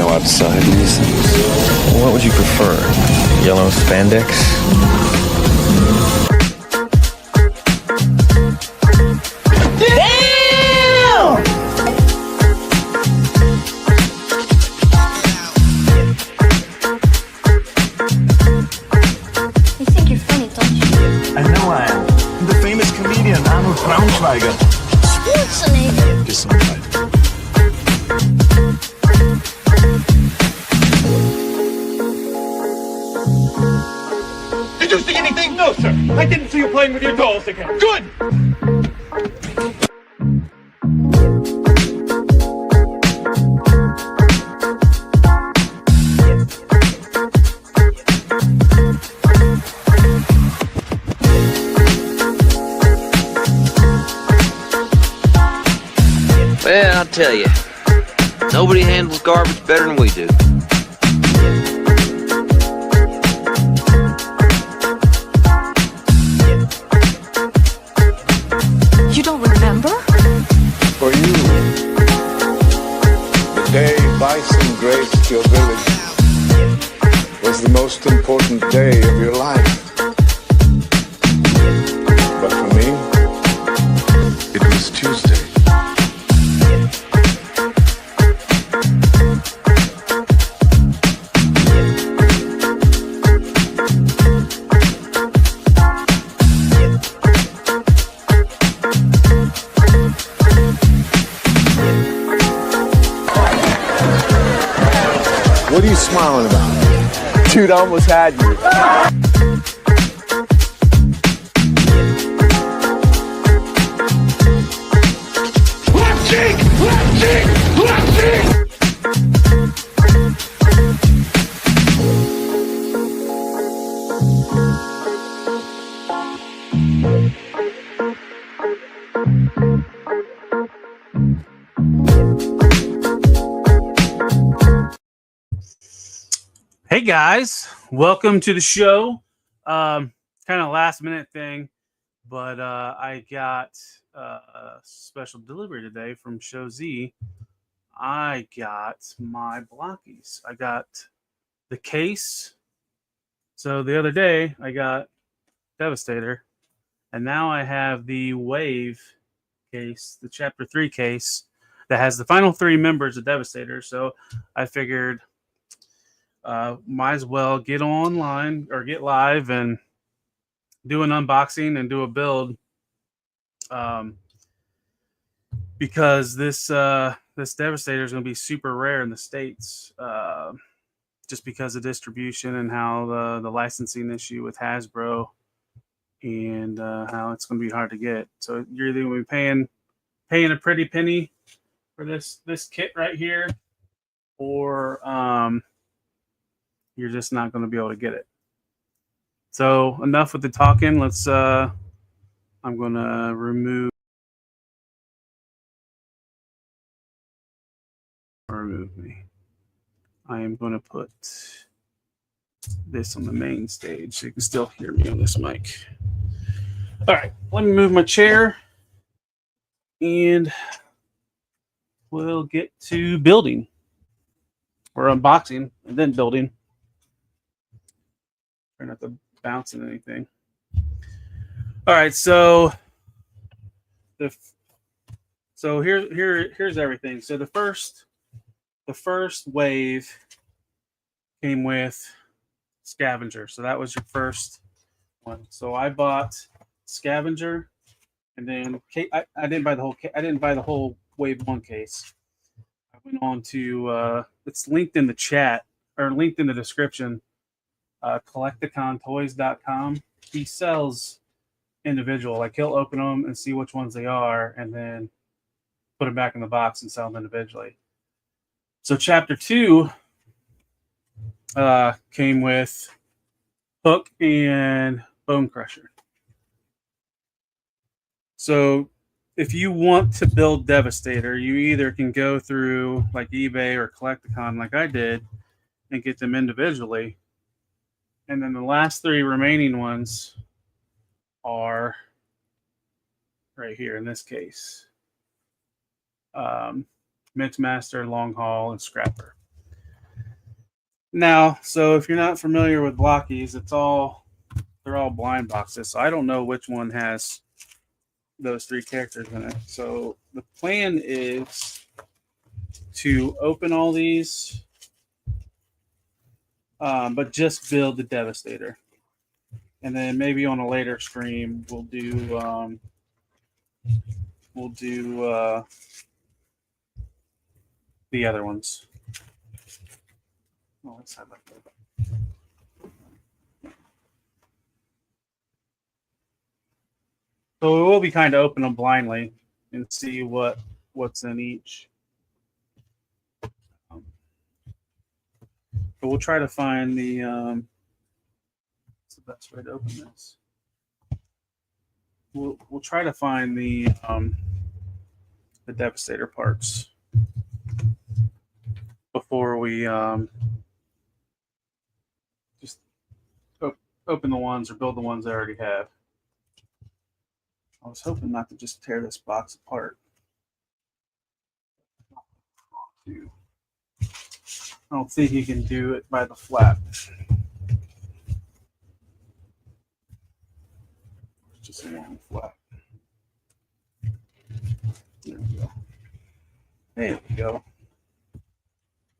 go outside in these things? What would you prefer? Yellow spandex? Damn! You think you're funny, don't you? I know I am. I'm the famous comedian Arnold Braunschweiger. Schwarzenegger. Gesundheit. Did you see anything? No, sir. I didn't see you playing with your dolls again. Good! Well, I'll tell you, nobody handles garbage better than we do. You don't remember? For you, the day bison graced your village was the most important day of your life. But for me, it was Tuesday. What are you smiling about? Dude, I almost had you. Left cheek! Left cheek! Left cheek! Hey guys, welcome to the show. Kind of last minute thing, but I got a special delivery today from ShowZ. I got my Blokees. I got the case. So the other day I got Devastator, and now I have the Wave case, the Chapter 3 case that has the final 3 members of Devastator. So I figured might as well get online or get live and do an unboxing and do a build, because this Devastator is going to be super rare in the States, just because of distribution and how the licensing issue with Hasbro, and how it's going to be hard to get. So you're either going to be paying a pretty penny for this kit right here, or you're just not going to be able to get it. So enough with the talking. Let's I'm going to remove me. I am going to put this on the main stage so you can still hear me on this mic. All right, let me move my chair and we'll get to building or unboxing and then building. Try not to bounce in anything. All right, so here's everything. So the first wave came with Scavenger. So that was your first one. So I bought Scavenger, and then I didn't buy the whole Wave 1 case. I went on to it's linked in the chat or linked in the description. Collecticontoys.com. He sells individual. Like he'll open them and see which ones they are, and then put them back in the box and sell them individually. So Chapter 2 came with Hook and Bone Crusher. So if you want to build Devastator, you either can go through like eBay or Collecticon like I did and get them individually. And then the last 3 remaining ones are right here in this case. Mixmaster, Long Haul, and Scrapper. Now, so if you're not familiar with Blokees, they're all blind boxes. So I don't know which one has those 3 characters in it. So the plan is to open all these, but just build the Devastator. And then maybe on a later stream we'll do the other ones. Oh, let's have like that. So we will be kind of open them blindly and see what's in each. But we'll try to find the what's the best way to open this. We'll try to find the Devastator parts before we just open the ones or build the ones I already have. I was hoping not to just tear this box apart. I don't think you can do it by the flap. Just a long flap. There we go. There we go.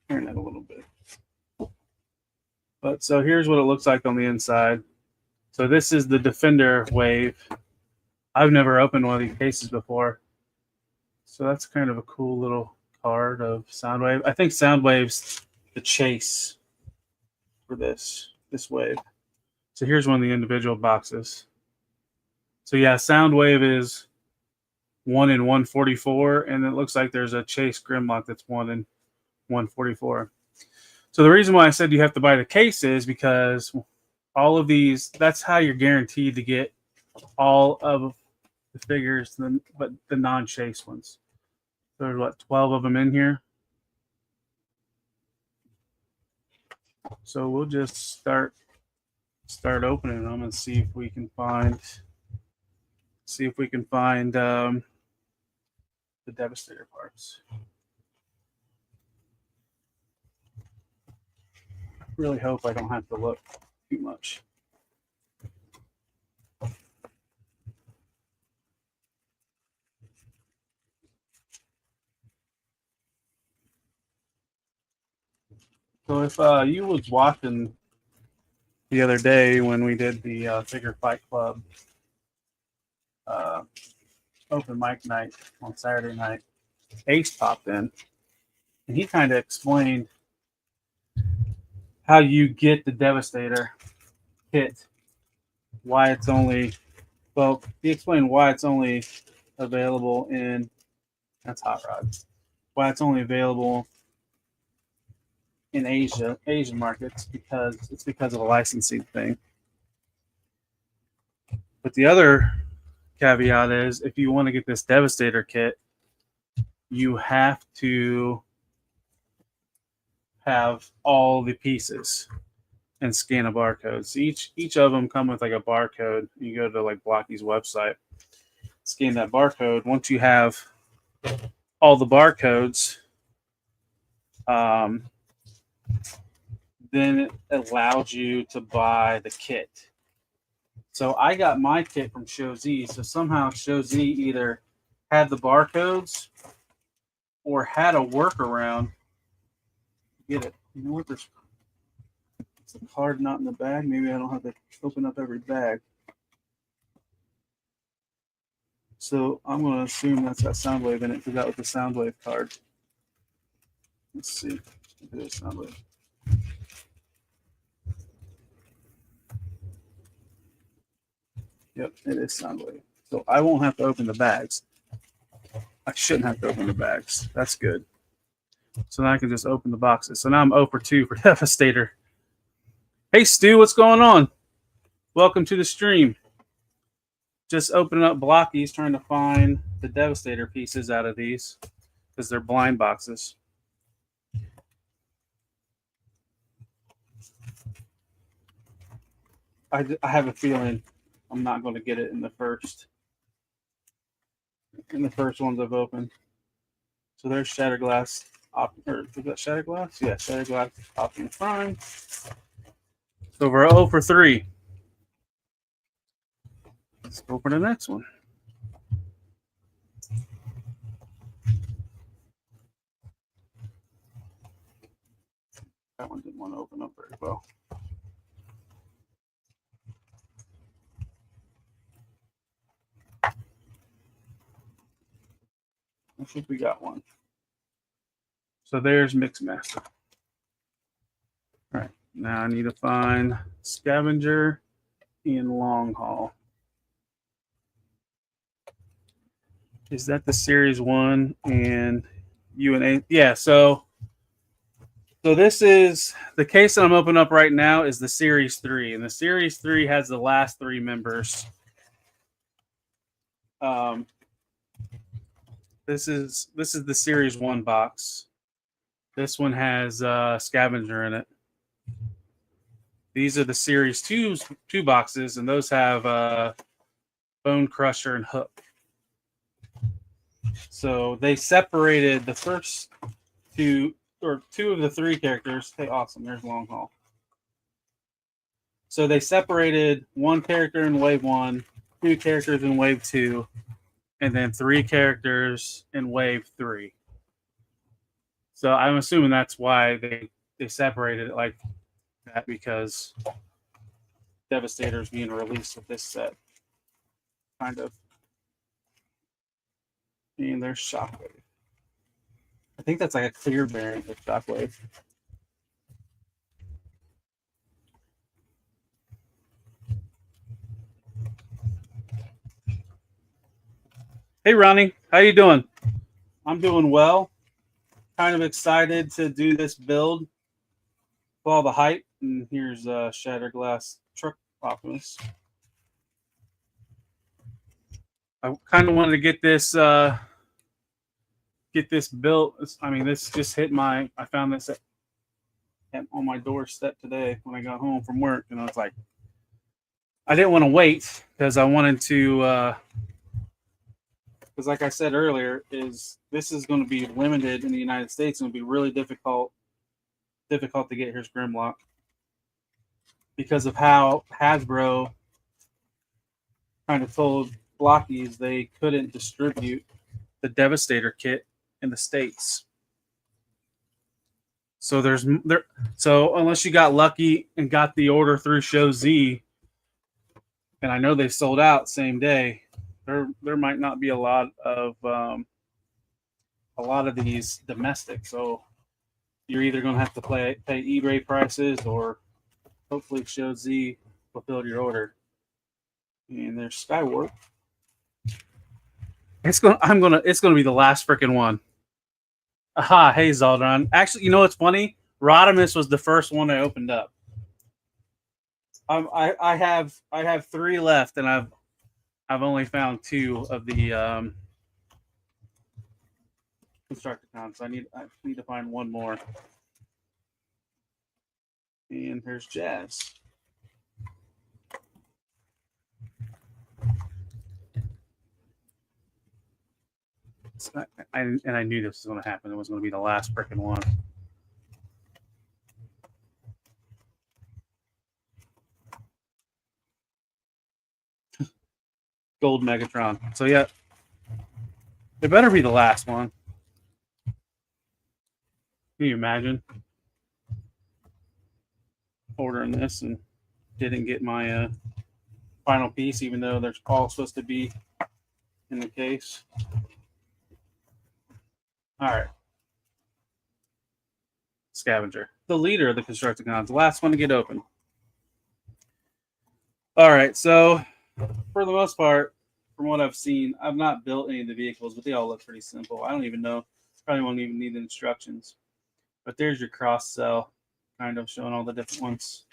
Turn that a little bit. But so here's what it looks like on the inside. So this is the Defender wave. I've never opened one of these cases before. So that's kind of a cool little card of Soundwave. I think Soundwave's the chase for this wave. So here's one of the individual boxes. So yeah, Soundwave is 1 in 144, and it looks like there's a Chase Grimlock that's 1 in 144. So the reason why I said you have to buy the case is because all of these, that's how you're guaranteed to get all of the figures, but the non-Chase ones. There's what, 12 of them in here. So we'll just start opening them and see if we can find the Devastator parts. Really hope I don't have to look too much. So if you was watching the other day when we did the Figure Fight Club open mic night on Saturday night, Ace popped in, and he kind of explained how you get the Devastator kit, why it's only, well, he explained why it's only available in, that's Hot Rod, why it's only available in Asian markets, because of a licensing thing. But the other caveat is, if you want to get this Devastator kit, you have to have all the pieces and scan a barcode. So each of them come with like a barcode. You go to like Blokees website, scan that barcode. Once you have all the barcodes, then it allows you to buy the kit. So I got my kit from ShowZ. So somehow ShowZ either had the barcodes or had a workaround. Get it? You know what? There's a card not in the bag. Maybe I don't have to open up every bag. So I'm going to assume that's got Soundwave in it because that was the Soundwave card. Let's see. It is Soundwave. Yep, it is Soundwave. So I won't have to open the bags. I shouldn't have to open the bags. That's good. So now I can just open the boxes. So now I'm 0 for 2 for Devastator. Hey, Stu, what's going on? Welcome to the stream. Just opening up Blokees, trying to find the Devastator pieces out of these because they're blind boxes. I have a feeling I'm not going to get it in the first ones I've opened. So there's Shatterglass. or is that Shattered Glass? Yeah, Shattered Glass Optimus Prime. So we're 0 for 3. Let's go for the next one. That one didn't want to open up very well. I think we got one. So there's Mixmaster. All right, now I need to find Scavenger in Long Haul. Is that the Series 1 and UNA? Yeah, so this is the case that I'm opening up right now is the Series 3, and the Series 3 has the last 3 members. This is the Series 1 box. This one has Scavenger in it. These are the Series 2 boxes, and those have Bone Crusher and Hook. So they separated the first two of the 3 characters. Hey, awesome! There's Long Haul. So they separated 1 character in Wave 1, 2 characters in Wave 2, and then 3 characters in Wave 3. So I'm assuming that's why they separated it like that, because Devastator is being released with this set, kind of. And there's Shockwave. I think that's like a clear variant of Shockwave. Hey Ronnie, how you doing? I'm doing well. Kind of excited to do this build with all the hype. And here's Shattered Glass Truck Optimus. I kind of wanted to get this built. I mean, this just hit my. I found this on my doorstep today when I got home from work, and I was like, I didn't want to wait because I wanted to. Because, like I said earlier, this is going to be limited in the United States, and it'll be really difficult to get. Here's Grimlock, because of how Hasbro kind of told Blokees they couldn't distribute the Devastator kit in the States. So so unless you got lucky and got the order through ShowZ, and I know they sold out same day, there might not be a lot of these domestic. So you're either going to have to pay eBay prices, or hopefully ShowZ fulfilled your order. And there's Skywarp. It's gonna be the last freaking one. Aha, hey Zaldron. Actually, you know what's funny? Rodimus was the first one I opened up. I have 3 left, and I've only found 2 of the Constructicons. I need to find 1 more. And here's Jazz. I knew this was going to happen. It was going to be the last freaking one. Gold Megatron. So yeah, it better be the last one. Can you imagine ordering this and didn't get my final piece, even though they're all supposed to be in the case? All right. Scavenger, the leader of the Constructicons, the last one to get open. All right, so for the most part, from what I've seen, I've not built any of the vehicles, but they all look pretty simple. I don't even know. Probably won't even need the instructions. But there's your cross cell, kind of showing all the different ones.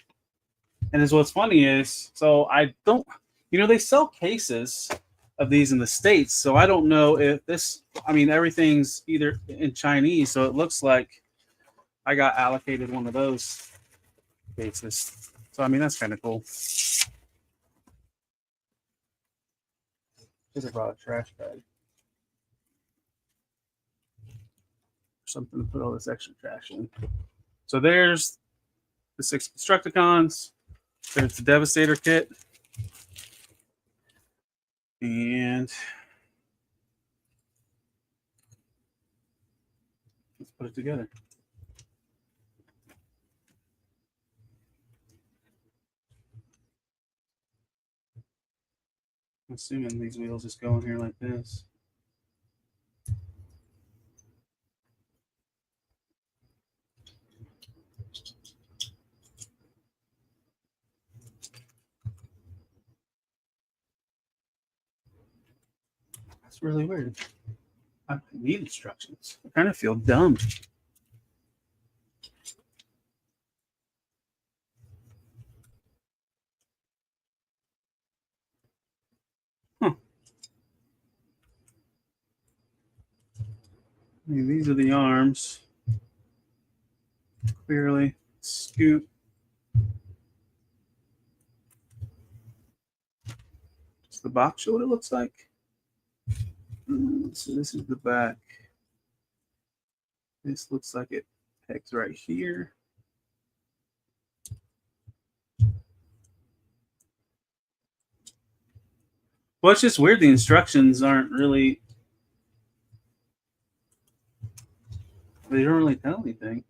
And as what's funny is, so I don't, they sell cases of these in the States, so I don't know if this, everything's either in Chinese, so it looks like I got allocated one of those cases. So, that's kind of cool. Just brought a trash bag. something to put all this extra trash in. So there's the 6 Constructicons. There's the Devastator Kit. And let's put it together. I'm assuming these wheels just go in here like this. That's really weird. I need instructions. I kind of feel dumb. Huh. I mean, these are the arms. Clearly. Scoot. Does the box show what it looks like? So this is the back. This looks like it pegs right here. Well, it's just weird. The instructions aren't really. They don't really tell anything.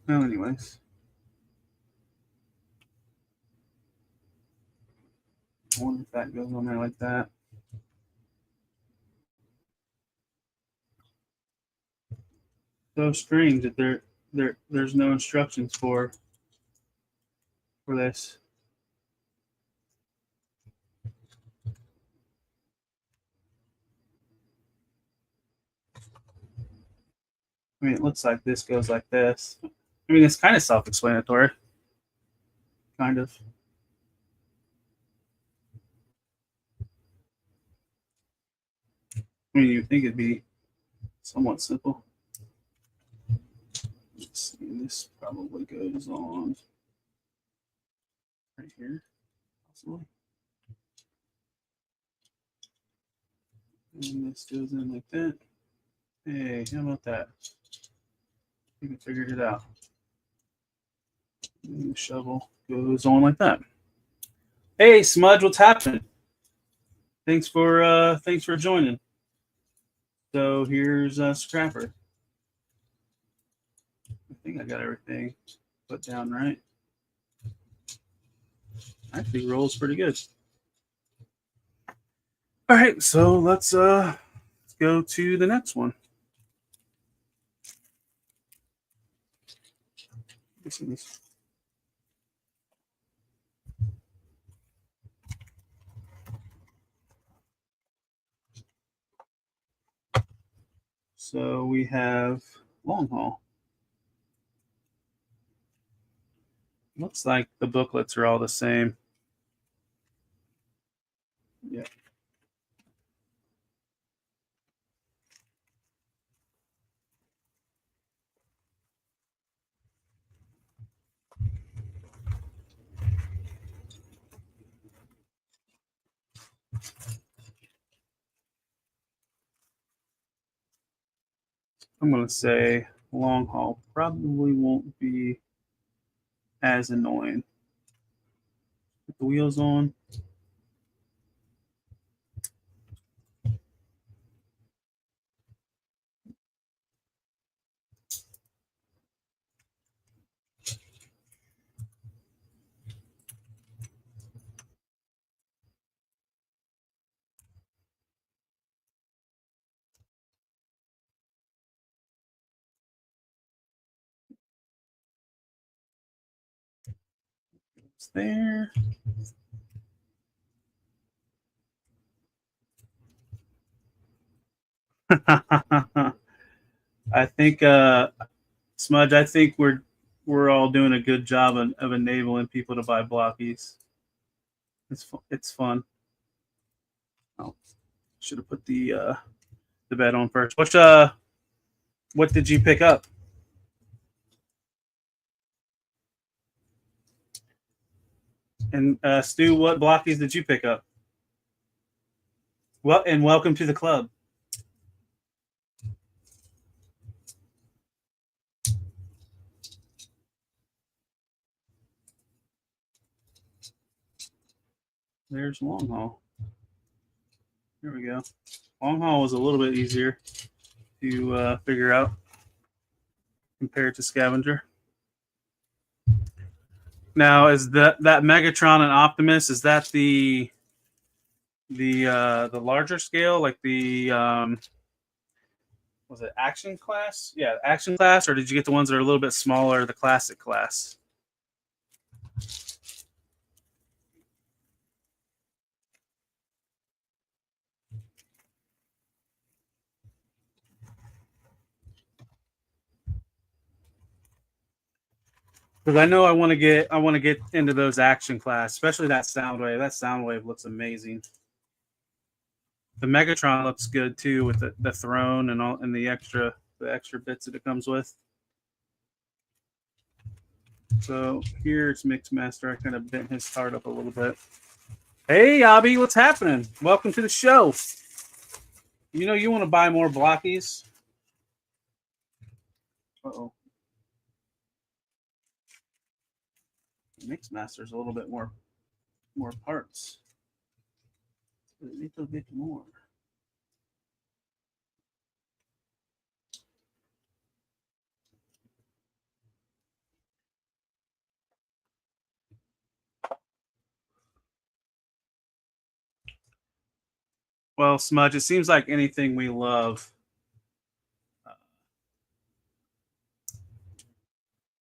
Well, anyways. I wonder if that goes on there like that. So strange that there's no instructions for this. I mean, it looks like this goes like this. I mean, it's kind of self-explanatory. Kind of. I mean, you'd think it'd be somewhat simple. Let's see, this probably goes on right here, possibly. And this goes in like that. Hey, how about that? You can figure it out. And the shovel goes on like that. Hey, Smudge, what's happening? Thanks for joining. So here's Scrapper. I think I got everything put down right. Actually rolls pretty good. All right, so let's go to the next one. So we have long haul. Looks like the booklets are all the same. Yeah. I'm going to say long haul probably won't be as annoying. Put the wheels on. It's there. I think Smudge, I think we're all doing a good job of enabling people to buy Blokees. It's fun. Oh, should have put the bed on first. What did you pick up? And Stu, what Blockies did you pick up? Well, and welcome to the club. There's long haul. There we go. Long haul was a little bit easier to figure out compared to scavenger. Now, is that Megatron and Optimus? Is that the larger scale, like the was it action class? Yeah, action class, or did you get the ones that are a little bit smaller, the classic class? Because I know I want to get into those action class, especially that Soundwave. That Soundwave looks amazing. The Megatron looks good too with the throne and all and the extra bits that it comes with. So here's Mixmaster. I kind of bent his heart up a little bit. Hey Abby, what's happening? Welcome to the show. You know you want to buy more Blockies. Uh-oh. Mixmaster's a little bit more parts. A little bit more. Well, Smudge, it seems like anything we love,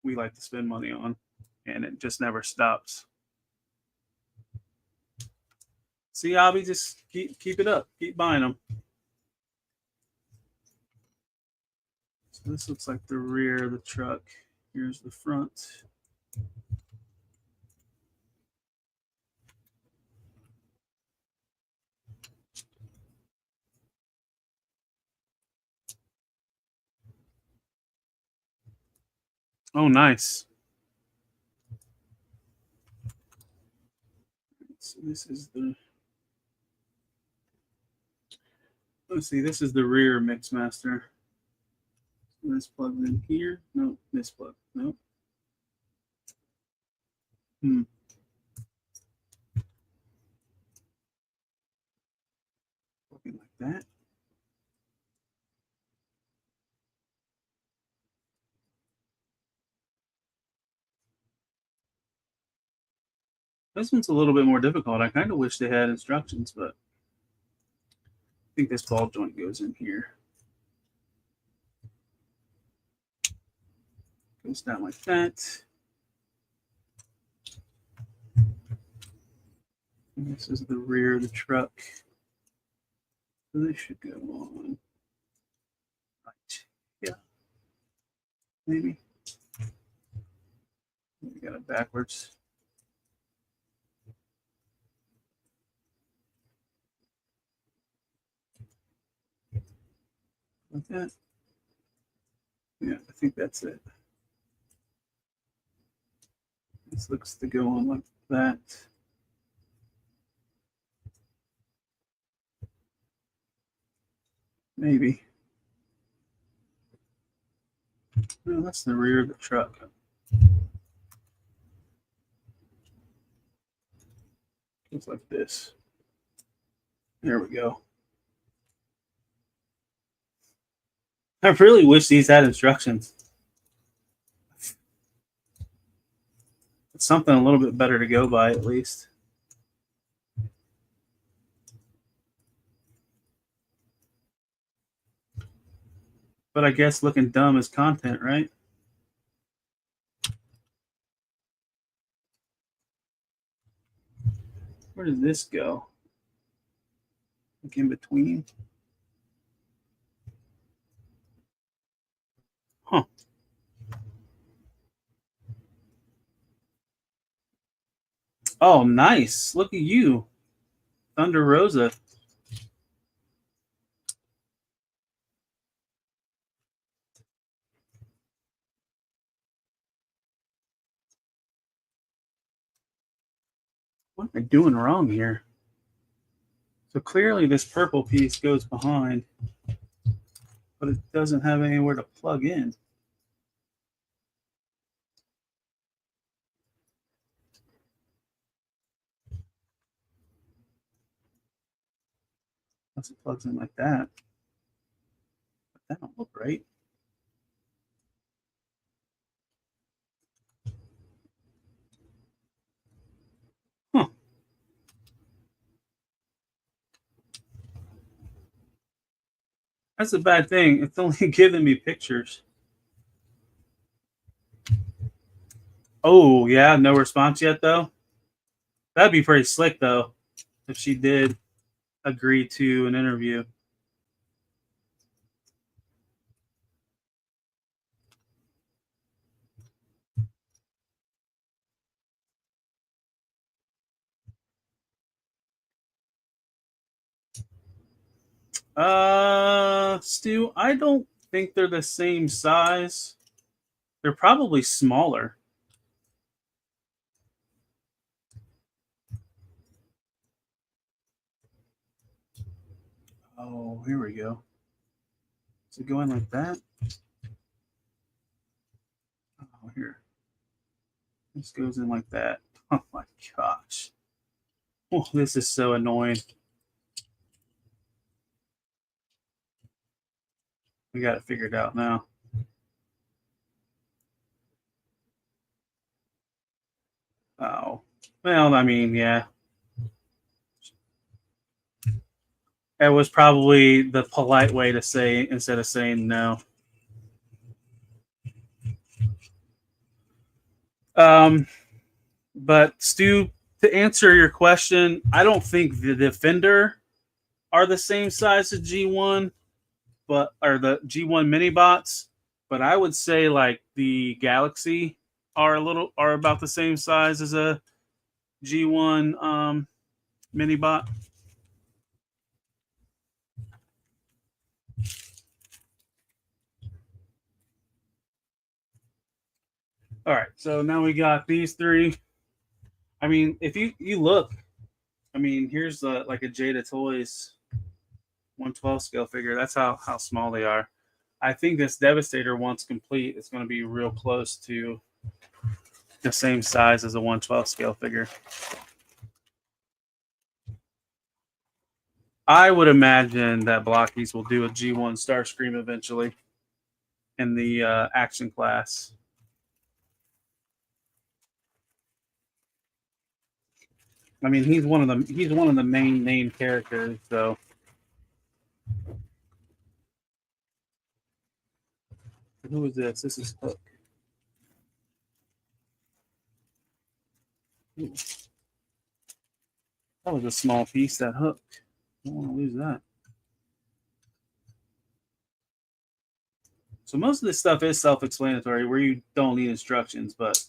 we like to spend money on, and it just never stops. See, Abby, just keep it up. Keep buying them. So this looks like the rear of the truck. Here's the front. Oh, nice. So this is the. Let's see. This is the rear Mixmaster. So this plugs in here. No, this plug. No. Looking like that. This one's a little bit more difficult. I kind of wish they had instructions, but I think this ball joint goes in here. Goes down like that. And this is the rear of the truck. So this should go on. Right. Yeah. Maybe. We got it backwards. Like that. Yeah, I think that's it. This looks to go on like that. Maybe. No, that's the rear of the truck. Looks like this. There we go. I really wish these had instructions. It's something a little bit better to go by, at least. But I guess looking dumb is content, right? Where does this go? Like in between? Huh. Oh, nice. Look at you. Thunder Rosa. What am I doing wrong here? So clearly this purple piece goes behind, but it doesn't have anywhere to plug in. Unless it plugs in like that. But that don't look right. Huh. That's a bad thing. It's only giving me pictures. Oh, yeah, no response yet, though. That'd be pretty slick, though, if she did agree to an interview. Stu, I don't think they're the same size. They're probably smaller. Oh, here we go. Does it go in like that? Oh, here. This goes in like that. Oh my gosh. Oh, this is so annoying. We got it figured out now. Oh. Well, I mean, yeah. That was probably the polite way to say instead of saying no. But Stu, to answer your question, I don't think the Defender are the same size as G1, but or the G1 mini bots. But I would say like the Galaxy are about the same size as a G1 mini bot. All right, so now we got these three. I mean, if you look, I mean, here's like a Jada Toys 112 scale figure. That's how small they are. I think this Devastator, once complete, is going to be real close to the same size as a 112 scale figure. I would imagine that Blokees will do a G1 Starscream eventually in the action class. I mean, he's one of the main name characters, so. Who is this? This is Hook. Ooh. That was a small piece, that Hook. I don't want to lose that. So most of this stuff is self-explanatory where you don't need instructions, but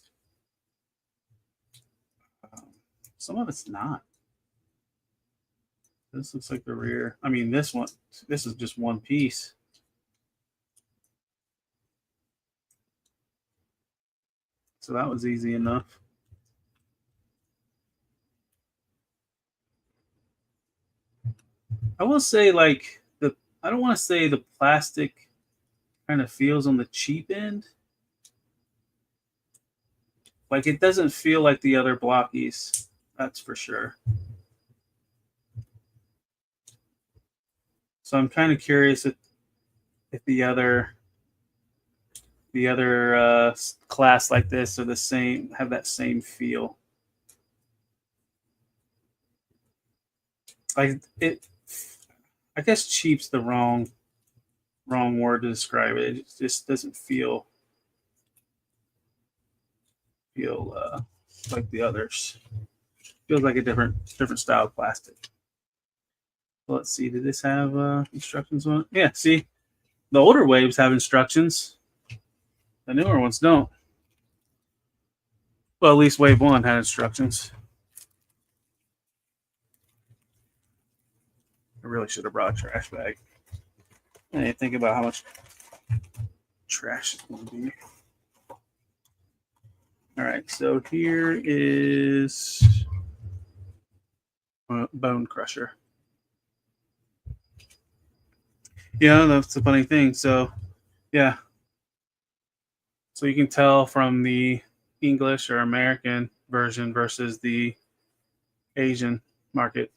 some of it's not. This looks like the rear. I mean, this is just one piece. So that was easy enough. I will say, like, I don't want to say the plastic kind of feels on the cheap end. Like, it doesn't feel like the other Blokees. That's for sure. So I'm kind of curious if the other class like this are the same, have that same feel. I guess cheap's the wrong word to describe it. It just doesn't feel like the others. Feels like a different style of plastic. Well, let's see. Did this have instructions on it? Yeah. See, the older waves have instructions. The newer ones don't. Well, at least Wave 1 had instructions. I really should have brought a trash bag. I didn't think about how much trash it's going to be. All right, so here is Bone Crusher. Yeah, that's the funny thing. So, yeah. So you can tell from the English or American version versus the Asian market.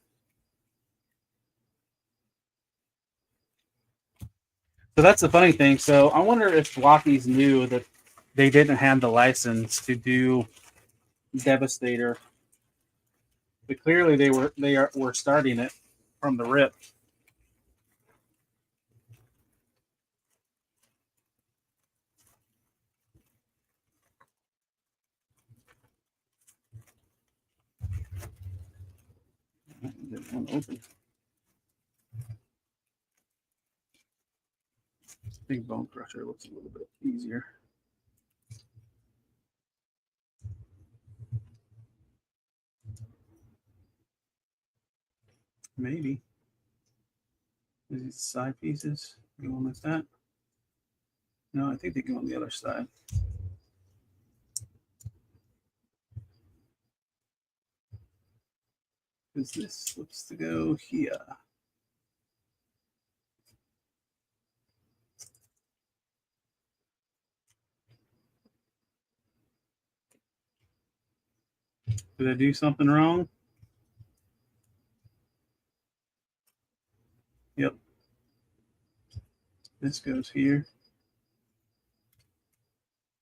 So that's the funny thing. So I wonder if Blokees knew that they didn't have the license to do Devastator, but clearly were starting it from the rip. Didn't want to open. Big Bone Crusher looks a little bit easier. Maybe. These side pieces go on like that. No, I think they go on the other side. Because this looks to go here. Did I do something wrong? Yep. This goes here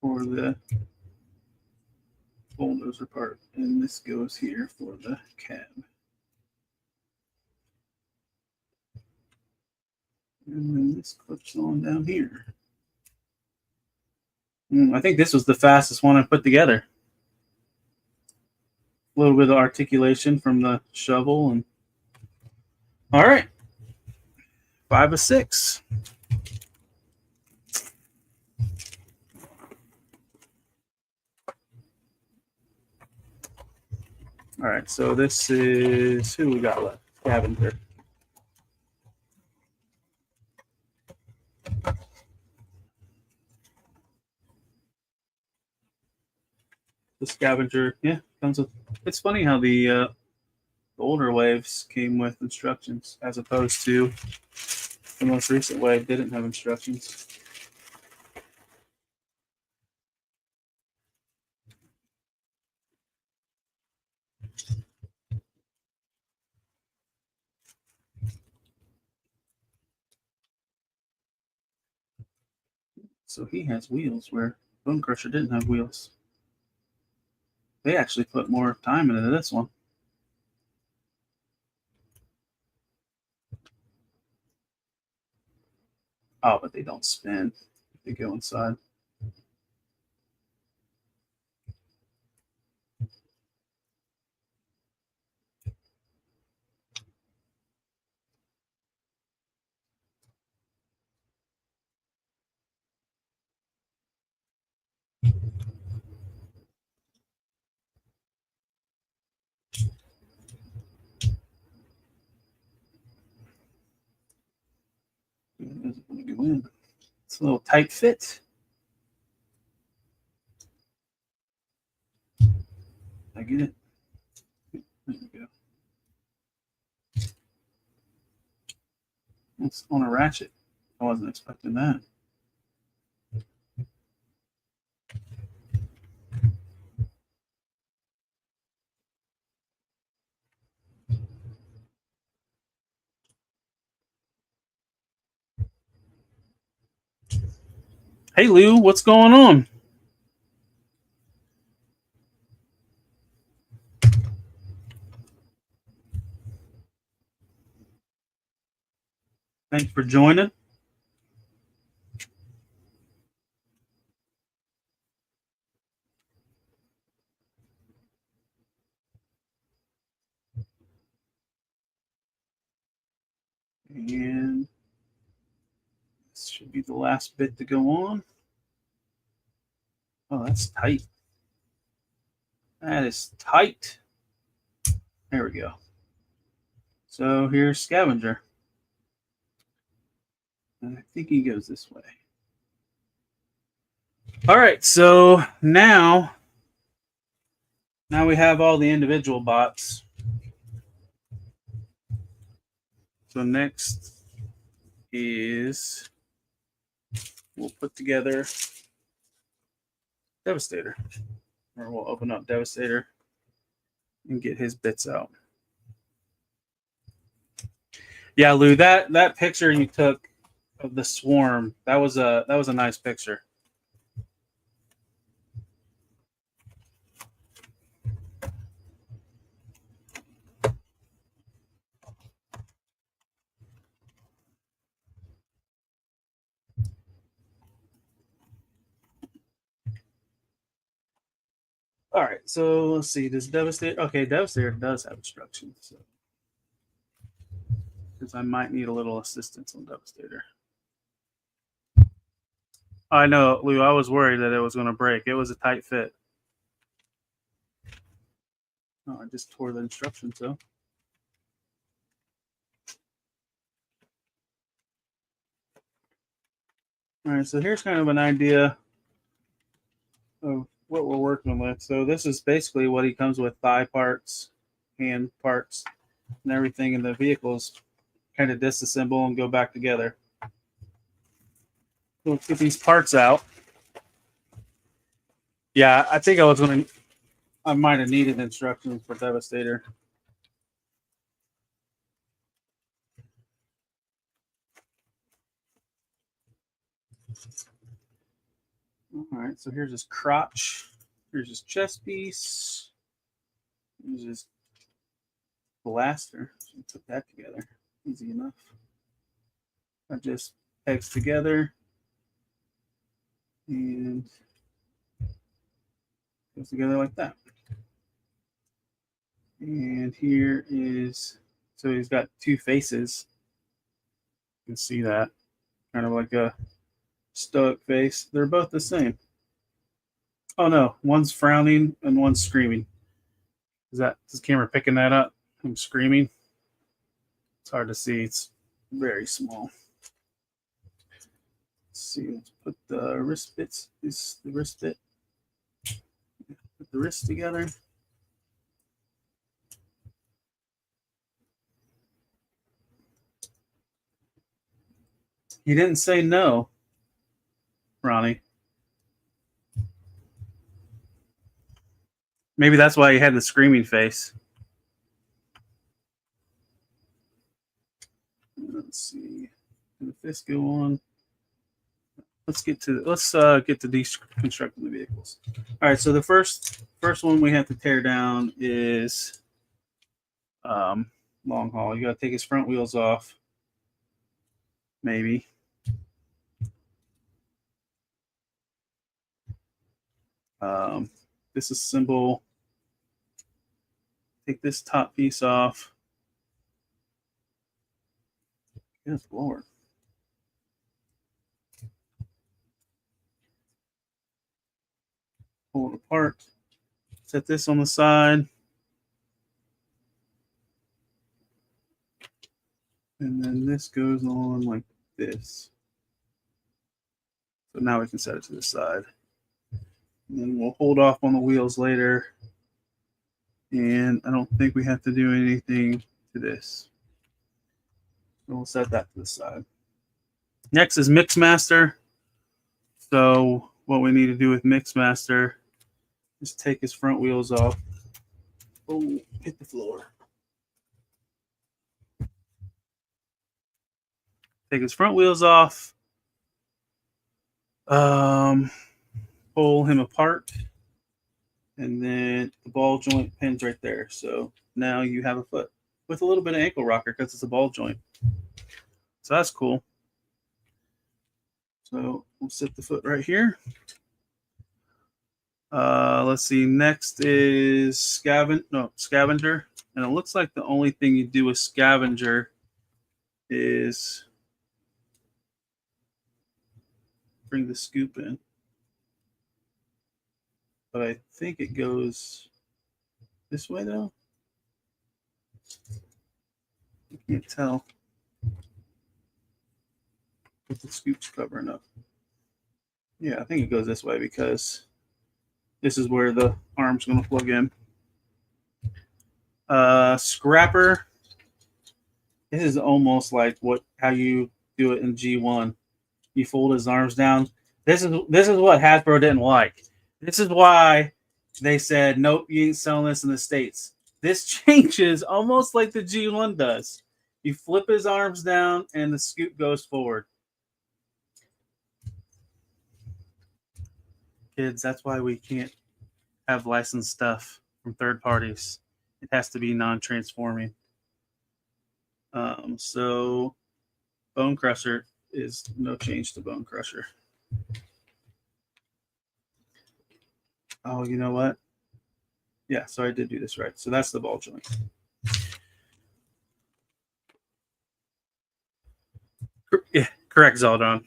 for the bulldozer part, and this goes here for the cab. And then this clips on down here. I think this was the fastest one I put together. A little bit of articulation from the shovel, and all right, 5 of 6. All right, so this is who we got left. Scavenger. The Scavenger, yeah, comes with. It's funny how the older waves came with instructions, as opposed to the most recent wave didn't have instructions. So he has wheels where Bone Crusher didn't have wheels. They actually put more time into this one. Oh, but they don't spin if they go inside. It doesn't want to go in. It's a little tight fit. I get it. There we go. It's on a ratchet. I wasn't expecting that. Hey, Lou, what's going on? Thanks for joining. And this should be the last bit to go on. Oh, that's tight. That is tight. There we go. So here's Scavenger. And I think he goes this way. All right, so now we have all the individual bots. So next is we'll put together Devastator, or we'll open up Devastator and get his bits out. Yeah, Lou, that picture you took of the swarm, that was a nice picture. All right, so let's see. Does Devastator? Okay, Devastator does have instructions, so because I might need a little assistance on Devastator. I know, Lou. I was worried that it was going to break. It was a tight fit. Oh, I just tore the instructions though. All right, so here's kind of an idea of what we're working with. So this is basically what he comes with: thigh parts, hand parts, and everything in the vehicles kind of disassemble and go back together. So let's get these parts out. Yeah, I think I might have needed instructions for Devastator. All right, so here's his crotch. Here's his chest piece. Here's his blaster. So put that together. Easy enough. That just pegs together and goes together like that. And here is, so he's got two faces. You can see that. Kind of like a stoic face. They're both the same. Oh no, one's frowning and one's screaming. Is the camera picking that up? I'm screaming. It's hard to see. It's very small. Let's see. Let's put the wrist bits. This is the wrist bit. Put the wrists together. He didn't say no, Ronnie. Maybe that's why he had the screaming face. Let's see. Did the fist go on? Let's get to deconstructing the vehicles. All right. So the first one we have to tear down is long haul. You got to take his front wheels off. Maybe. Disassemble. Take this top piece off. Good Lord. Pull it apart. Set this on the side. And then this goes on like this. So now we can set it to the side. And then we'll hold off on the wheels later. And I don't think we have to do anything to this. So we'll set that to the side. Next is Mixmaster. So what we need to do with Mixmaster is take his front wheels off. Oh, hit the floor. Take his front wheels off. Pull him apart. And then the ball joint pins right there. So now you have a foot with a little bit of ankle rocker because it's a ball joint. So that's cool. So we'll set the foot right here. Let's see. Next is Scavenger. And it looks like the only thing you do with Scavenger is bring the scoop in. But I think it goes this way though. I can't tell. If the scoop's covering up. Yeah, I think it goes this way because this is where the arm's going to plug in. Scrapper. This is almost like how you do it in G1. You fold his arms down. This is what Hasbro didn't like. This is why they said, nope, you ain't selling this in the States. This changes almost like the G1 does. You flip his arms down and the scoop goes forward. Kids, that's why we can't have licensed stuff from third parties. It has to be non-transforming. So Bone Crusher is no change to Bone Crusher. Oh, you know what? Yeah, so I did do this right. So that's the ball joint. Yeah, correct, Zaldon.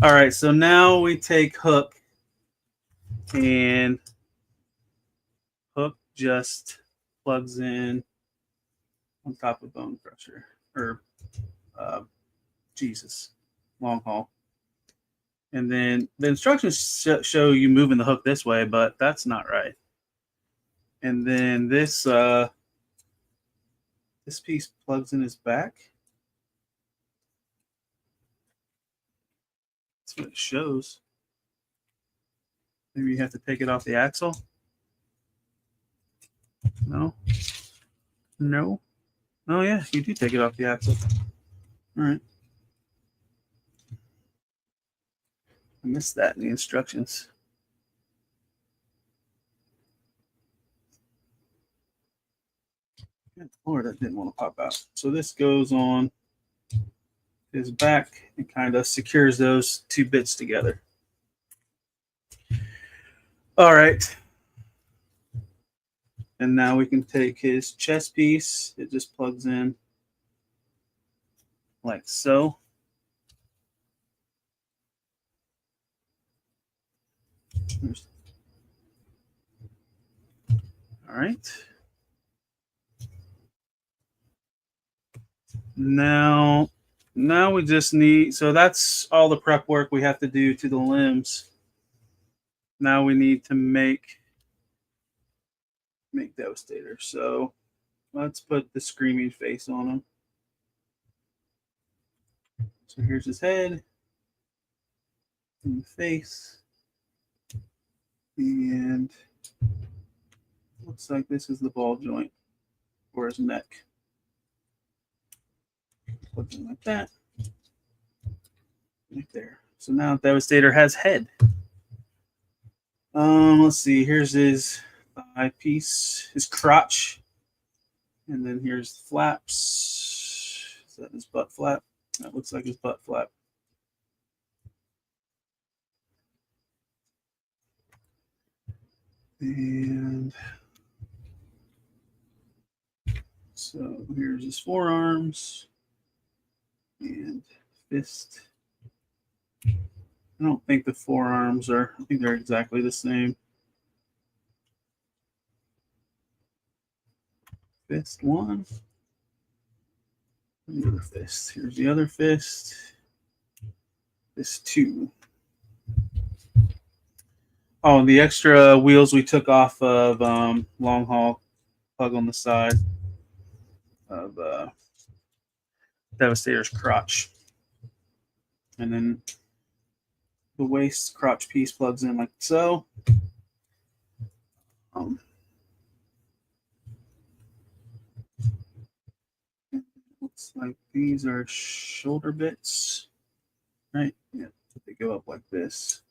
All right, so now we take Hook, and Hook just plugs in on top of Bone Crusher, or long haul. And then the instructions show you moving the hook this way, but that's not right. And then this this piece plugs in his back. That's what it shows. Maybe you have to take it off the axle. No. Oh yeah, you do take it off the axle. All right. I missed that in the instructions. Good Lord, that didn't want to pop out. So this goes on his back and kind of secures those two bits together. All right. And now we can take his chest piece. It just plugs in like so. All right. Now we just need, so that's all the prep work we have to do to the limbs. Now we need to make Devastator. So let's put the screaming face on him. So here's his head and the face. And looks like this is the ball joint for his neck. Put it like that. Right there. So now Devastator has head. Let's see. Here's his thigh piece, his crotch. And then here's the flaps. Is that his butt flap? That looks like his butt flap. And so here's his forearms and fist. I don't think the forearms are, I think they're exactly the same. Fist one. And the other fist. Here's the other fist. Fist two. Oh, the extra wheels we took off of long haul plug on the side of Devastator's crotch. And then the waist crotch piece plugs in like so. Looks like these are shoulder bits, right? Yeah, they go up like this.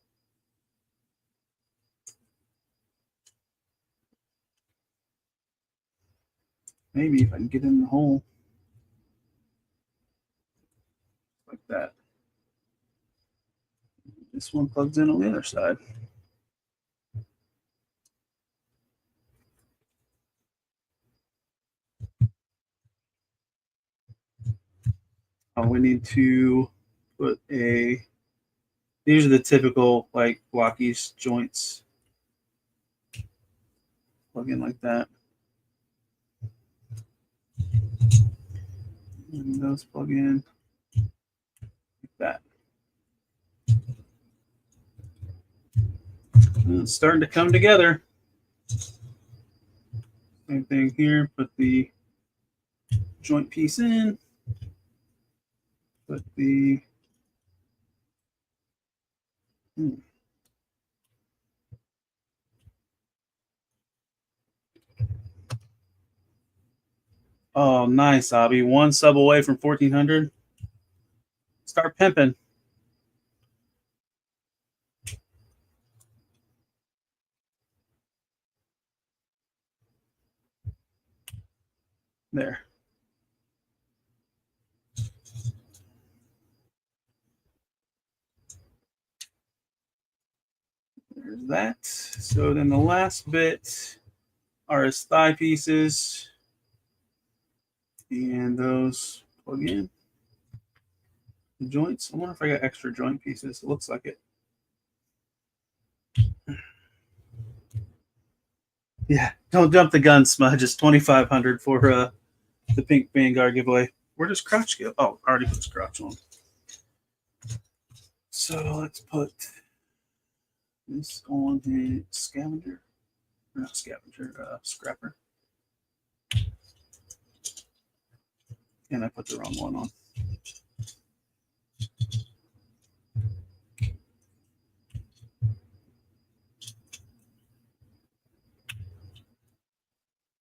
Maybe if I can get in the hole like that. This one plugs in on the other side. We need to put these are the typical like Blokees joints. Plug in like that. And those plug in like that. And it's starting to come together. Same thing here. Put the joint piece in. Put the Oh, nice, Abby. One sub away from 1400. Start pimping. There. There's that. So then the last bit are his thigh pieces. And those plug in. The joints. I wonder if I got extra joint pieces. It looks like it. Yeah, don't jump the gun, Smudge. It's 2,500 for the pink Vanguard giveaway. Where does crotch go? Oh, I already put crotch on. So let's put this on the scavenger. Or not scavenger, scrapper. And I put the wrong one on.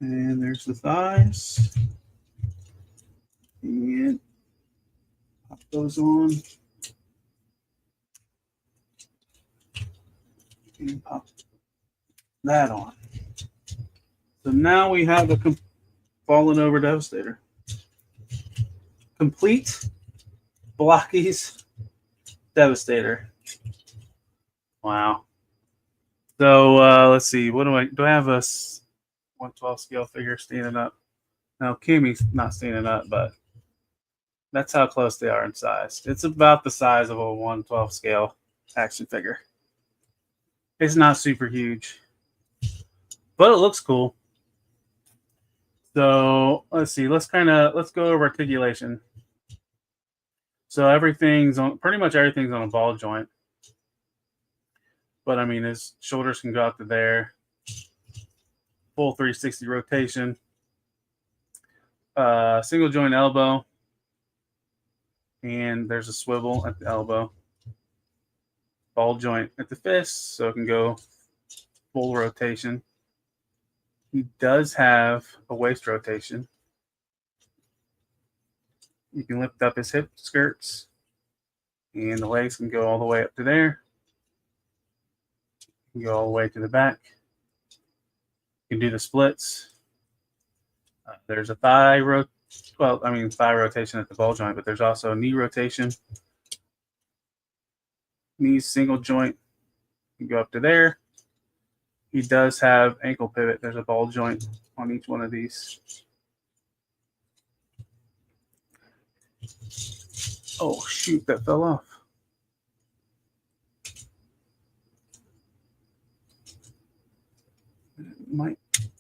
And there's the thighs. And pop those on. And pop that on. So now we have a fallen over Devastator. Complete Blokees Devastator. Wow. So let's see. What do I have a 112 scale figure standing up? Now Kimmy's not standing up, but that's how close they are in size. It's about the size of a 112 scale action figure. It's not super huge, but it looks cool. So let's see. Let's go over articulation. So pretty much everything's on a ball joint. But I mean, his shoulders can go out to there. Full 360 rotation. Single joint elbow. And there's a swivel at the elbow. Ball joint at the fist, so it can go full rotation. He does have a waist rotation. You can lift up his hip skirts, and the legs can go all the way up to there. You can go all the way to the back. You can do the splits. There's a thigh rotation at the ball joint, but there's also a knee rotation. Knee single joint. You can go up to there. He does have ankle pivot. There's a ball joint on each one of these. Oh, shoot, that fell off.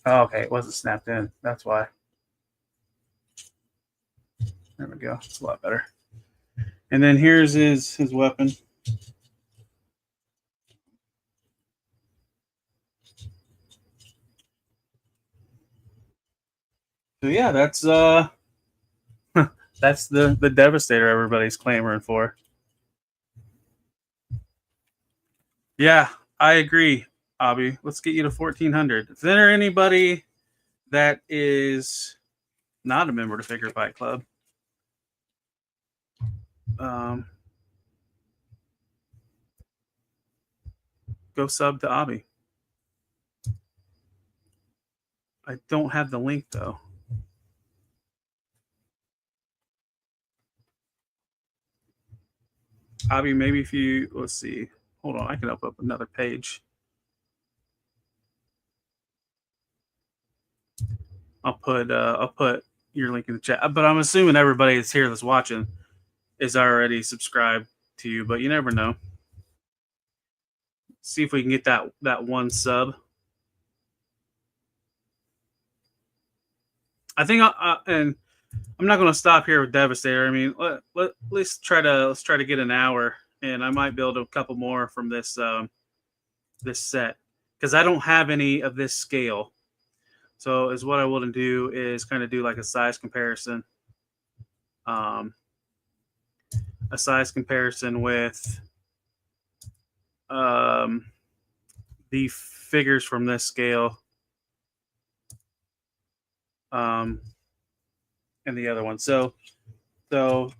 Oh, okay, it wasn't snapped in. That's why. There we go. It's a lot better. And then here's his weapon. So yeah, that's that's the Devastator everybody's clamoring for. Yeah, I agree, Abby. Let's get you to 1,400. If there anybody that is not a member of Figure Fight Club, go sub to Abby. I don't have the link though. Abby, maybe if you, let's see. Hold on, I can open up another page. I'll put your link in the chat. But I'm assuming everybody that's here that's watching is already subscribed to you, but you never know. See if we can get that one sub. I think and I'm not going to stop here with Devastator. I mean, let's try to get an hour, and I might build a couple more from this this set because I don't have any of this scale. So is what I want to do is kind of do like a size comparison. A size comparison with the figures from this scale and the other one. So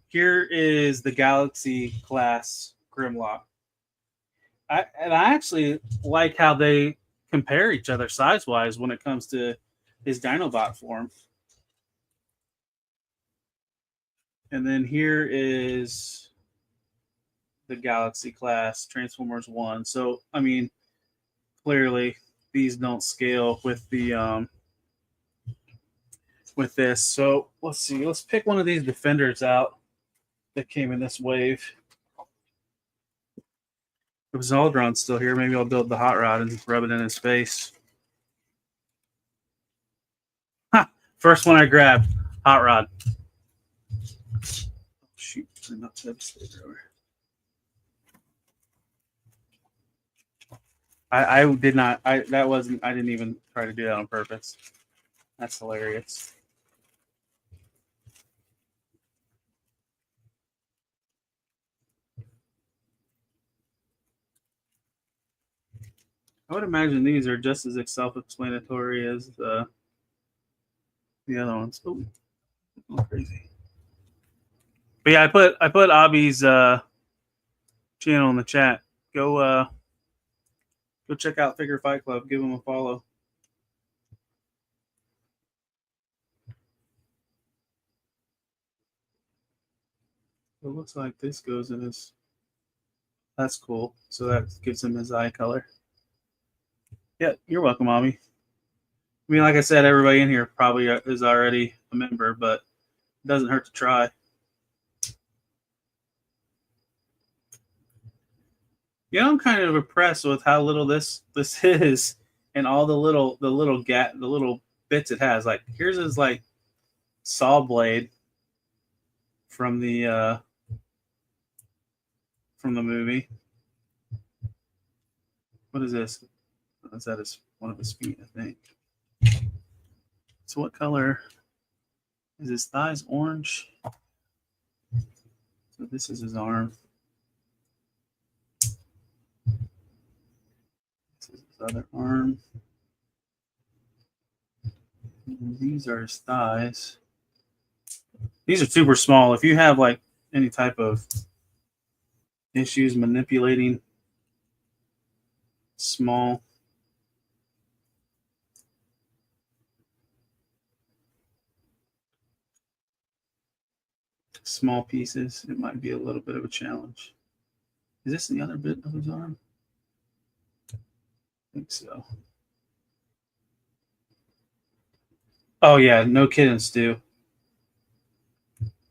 here is the Galaxy class Grimlock. I actually like how they compare each other size-wise when it comes to his Dinobot form. And then here is the Galaxy class Transformers 1. So, I mean, clearly these don't scale with the with this. So let's see. Let's pick one of these Defenders out that came in this wave. If Zaldron's still here, maybe I'll build the hot rod and rub it in his face. Ha! First one I grabbed, hot rod. Shoot, not Devastator over. I did not. I didn't even try to do that on purpose. That's hilarious. I would imagine these are just as self-explanatory as the other ones. Oh, crazy! But yeah, I put Abby's channel in the chat. Go check out Figure Fight Club. Give him a follow. It looks like this goes in his. That's cool. So that gives him his eye color. Yeah, you're welcome, Abby. I mean, like I said, everybody in here probably is already a member, but it doesn't hurt to try. Yeah, I'm kind of impressed with how little this is, and all the little bits it has. Like here's his like saw blade from the movie. What is this? Is that one of his feet? I think. So what color is his thighs? Orange. So this is his arm. Other arm. And these are his thighs. These are super small. If you have like any type of issues manipulating small pieces, it might be a little bit of a challenge. Is this the other bit of his arm? I think so. Oh yeah, no kidding, Stu.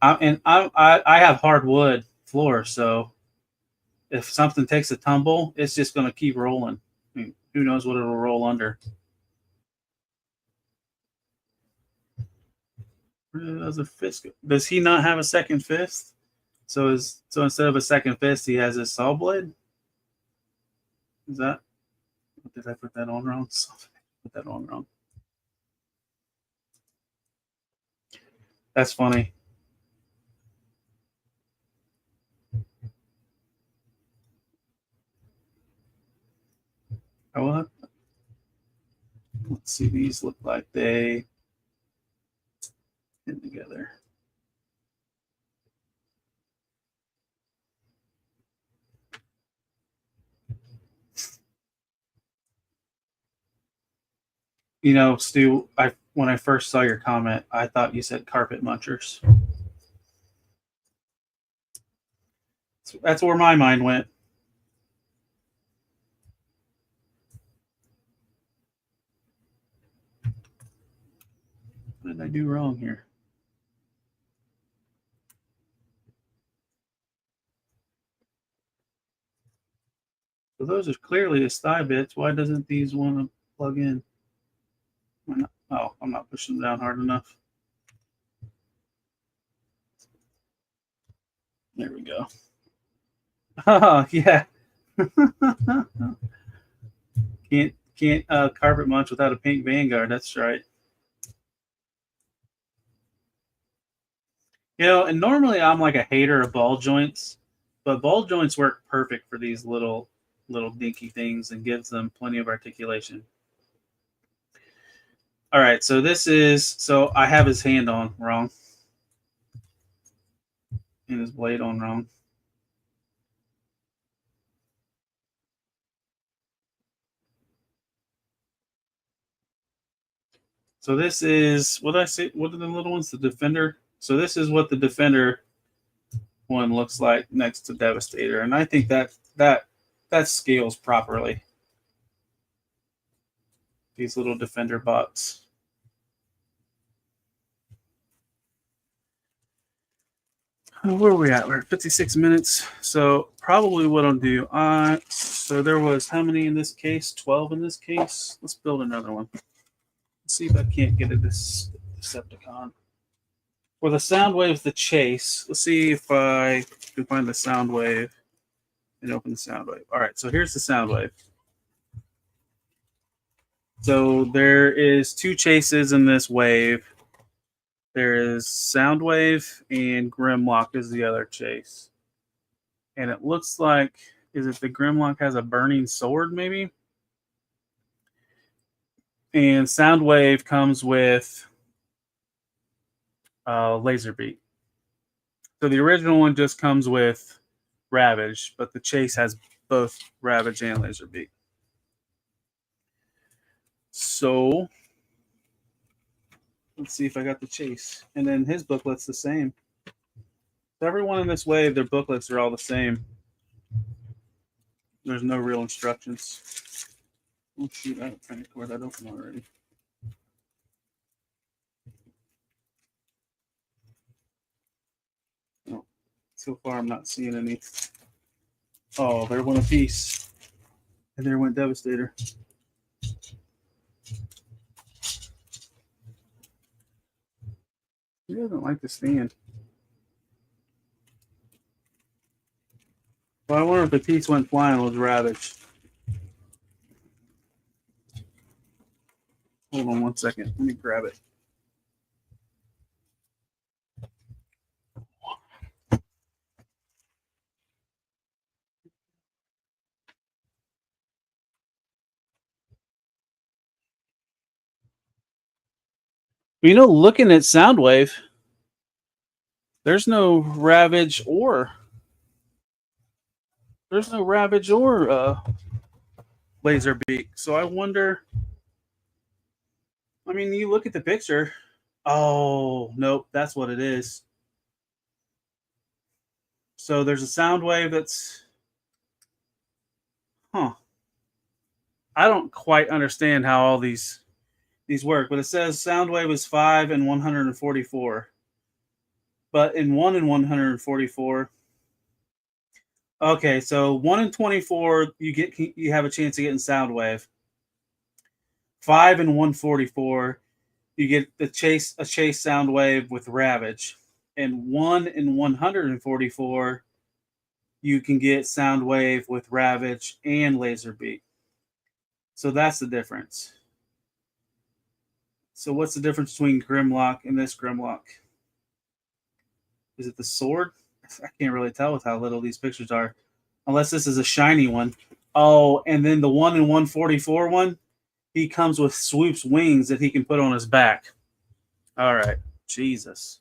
I have hardwood floor, so if something takes a tumble, it's just going to keep rolling. I mean, who knows what it'll roll under? Where does a fist go? Does he not have a second fist? So instead of a second fist, he has his saw blade. Is that? Did I put that on wrong? Put that on wrong. That's funny. I will have, let's see, these look like they fit together. You know, Stu, when I first saw your comment, I thought you said carpet munchers. That's where my mind went. What did I do wrong here? So those are clearly his thigh bits. Why doesn't these want to plug in? Why not? Oh, I'm not pushing them down hard enough. There we go. Oh, yeah. Can't carpet munch without a pink Vanguard. That's right. You know, and normally I'm like a hater of ball joints, but ball joints work perfect for these little dinky things and gives them plenty of articulation. All right, so so I have his hand on wrong and his blade on wrong. So this is, what did I say? What are the little ones? The Defender. So this is what the Defender one looks like next to Devastator, and I think that scales properly. These little Defender bots. Where are we at? We're at 56 minutes. So probably what I'll do. So there was how many in this case? 12 in this case. Let's build another one. Let's see if I can't get it this Decepticon. For the sound waves, the chase. Let's see if I can find the sound wave and open the sound wave. All right, so here's the sound wave. So there is 2 chases in this wave. There is Soundwave and Grimlock is the other chase. And it looks like, is it the Grimlock has a burning sword maybe? And Soundwave comes with Laserbeak. So the original one just comes with Ravage, but the chase has both Ravage and Laserbeak. So let's see if I got the chase. And then his booklet's the same. So everyone in this wave, their booklets are all the same. There's no real instructions. Oh shoot, I'm trying to cord that open already. Oh, so far I'm not seeing any. Oh, there went a piece. And there went Devastator. He doesn't like to stand. Well, I wonder if the piece went flying was Ravage. Hold on 1 second. Let me grab it. You know, looking at Soundwave, there's no Ravage or Laserbeak. So I wonder. I mean, you look at the picture. Oh, nope, that's what it is. So there's a Soundwave that's. Huh. I don't quite understand how all these work, but it says Soundwave is 5 and 144. But in 1 and 144. Okay, so 1 and 24, you have a chance to get in Soundwave. 5 and 144, you get a chase Soundwave with Ravage. And 1 and 144, you can get Soundwave with Ravage and Laserbeak. So that's the difference. So what's the difference between Grimlock and this Grimlock? Is it the sword? I can't really tell with how little these pictures are. Unless this is a shiny one. Oh, and then the 1 in 144 one, he comes with Swoop's wings that he can put on his back. All right. Jesus.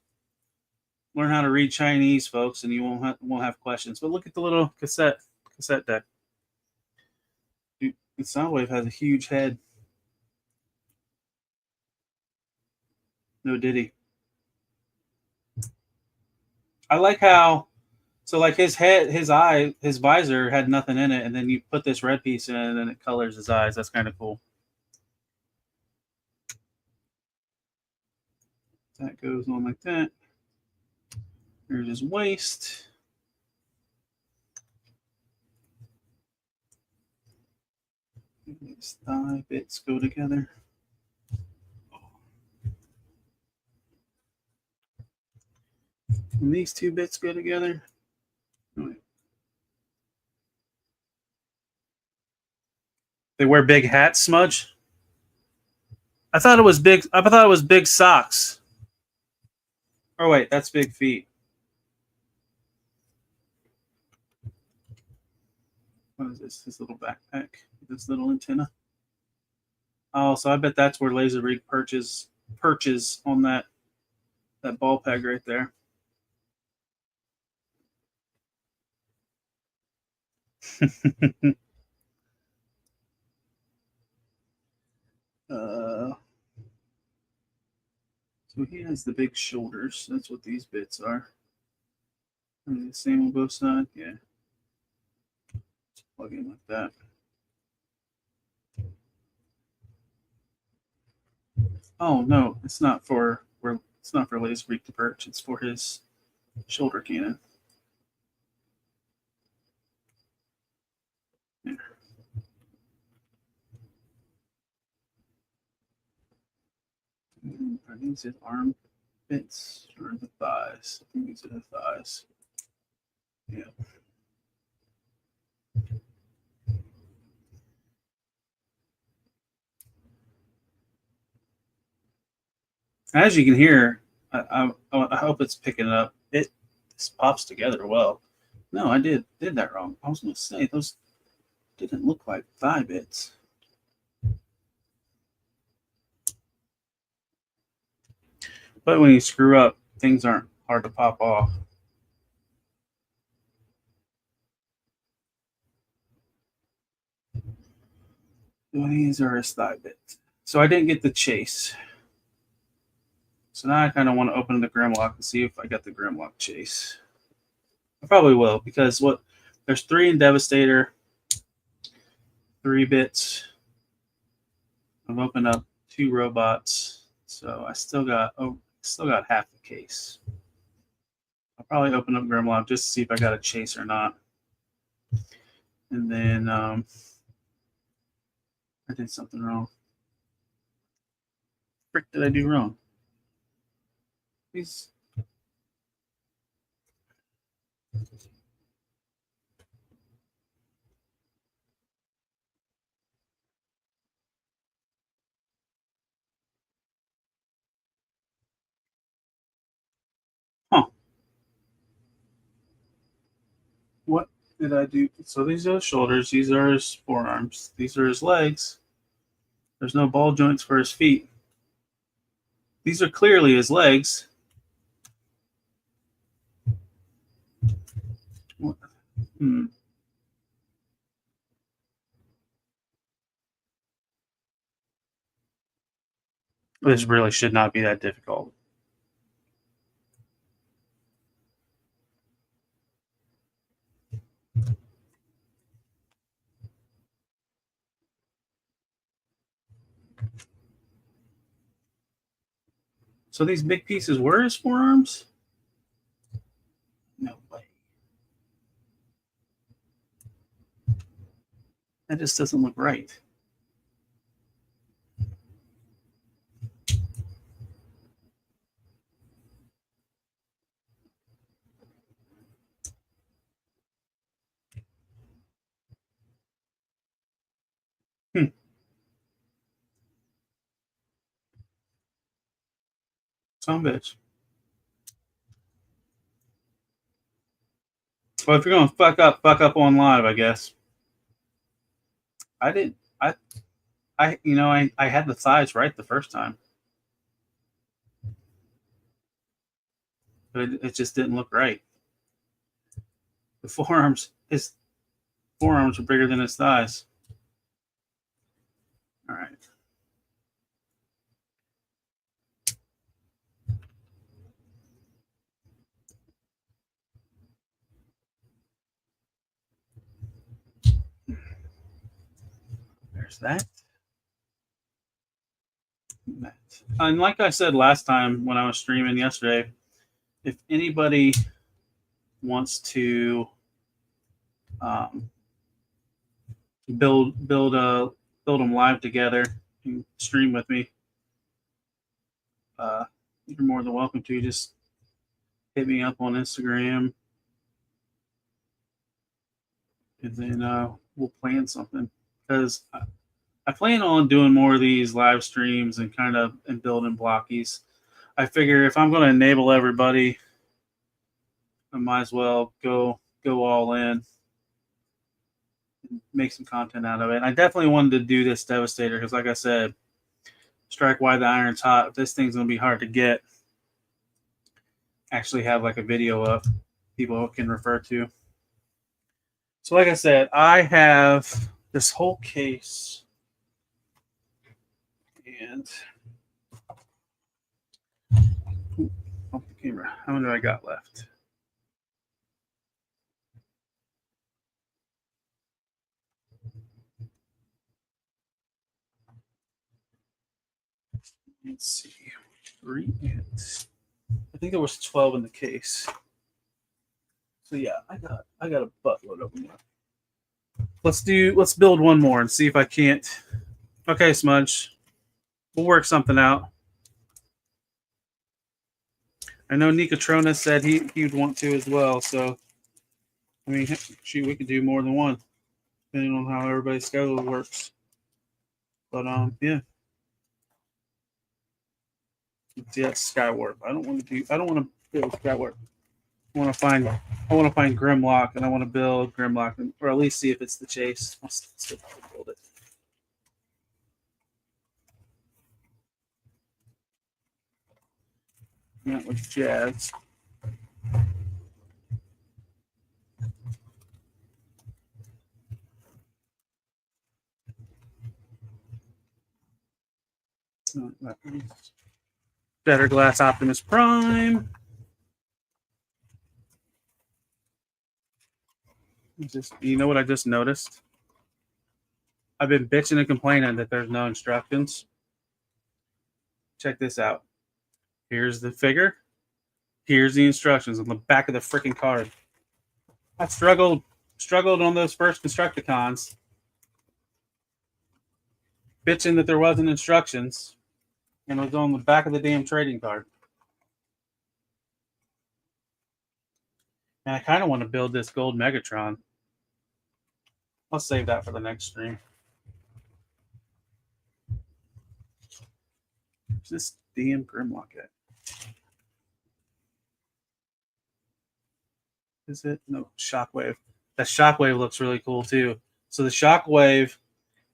Learn how to read Chinese, folks, and you won't have questions. But look at the little cassette deck. Dude, the Soundwave has a huge head. No diddy. I like how, so like his head, his eye, his visor had nothing in it, and then you put this red piece in it, and it colors his eyes. That's kind of cool. That goes on like that. Here's his waist. These thigh bits go together. And these 2 bits go together. They wear big hats, Smudge. I thought it was big. I thought it was big socks. Oh wait, that's big feet. What is this? This little backpack, this little antenna. Oh, so I bet that's where Laser Rig perches on that ball peg right there. So he has the big shoulders. That's what these bits are. Are they the same on both sides? Yeah. Just plug in like that. Oh no, it's not for Laser Rig to perch. It's for his shoulder cannon. Yeah. Are these his arm bits or the thighs? I think these are the thighs. Yeah. As you can hear, I hope it's picking up. This pops together well. No, I did that wrong. I was going to say those didn't look like thigh bits. But when you screw up, things aren't hard to pop off. These are his thigh bits. So I didn't get the chase. So now I kind of want to open the Grimlock and see if I got the Grimlock chase. I probably will, because there's 3 in Devastator, 3 bits. I've opened up 2 robots, so I still got half the case. I'll probably open up Grimlock just to see if I got a chase or not. And then I did something wrong. Frick did I do wrong? These. Huh. What did I do? So these are his shoulders. These are his forearms. These are his legs. There's no ball joints for his feet. These are clearly his legs. What? This really should not be that difficult. So these big pieces were his forearms? No way. That just doesn't look right. Some bitch. Well, if you're gonna fuck up on live, I guess. I didn't. I had the thighs right the first time, but it just didn't look right. His forearms were bigger than his thighs. All right. There's that. And like I said last time when I was streaming yesterday, if anybody wants to build them live together and stream with me, you're more than welcome to. Just hit me up on Instagram, and then we'll plan something, because I plan on doing more of these live streams and building Blokees. I figure if I'm going to enable everybody, I might as well go all in make some content out of it. And I definitely wanted to do this Devastator because, like I said, strike while the iron's hot. If this thing's gonna be hard to get, actually have like a video up people can refer to. So, like I said, I have this whole case, and off the camera. How many do I got left? Let's see. 3 and I think there was 12 in the case. So yeah, I got a buttload of them. Let's build one more and see if I can't. Okay, Smudge. We'll work something out. I know Nicotrona said he'd want to as well, so I mean, shoot, we could do more than one, depending on how everybody's schedule works. But yeah. Yeah, Skywarp. I don't want to build Skywarp. I want to find Grimlock, and I want to build Grimlock, or at least see if it's the chase. I'll still build it. Not with Jazz. Better Glass Optimus Prime. You know what I just noticed? I've been bitching and complaining that there's no instructions. Check this out. Here's the figure. Here's the instructions on the back of the freaking card. I struggled on those first Constructicons, bitching that there wasn't instructions, and it was on the back of the damn trading card. And I kind of want to build this gold Megatron. I'll save that for the next stream. Where's this damn Grimlock at? Is it? No, Shockwave. That Shockwave looks really cool too. So the Shockwave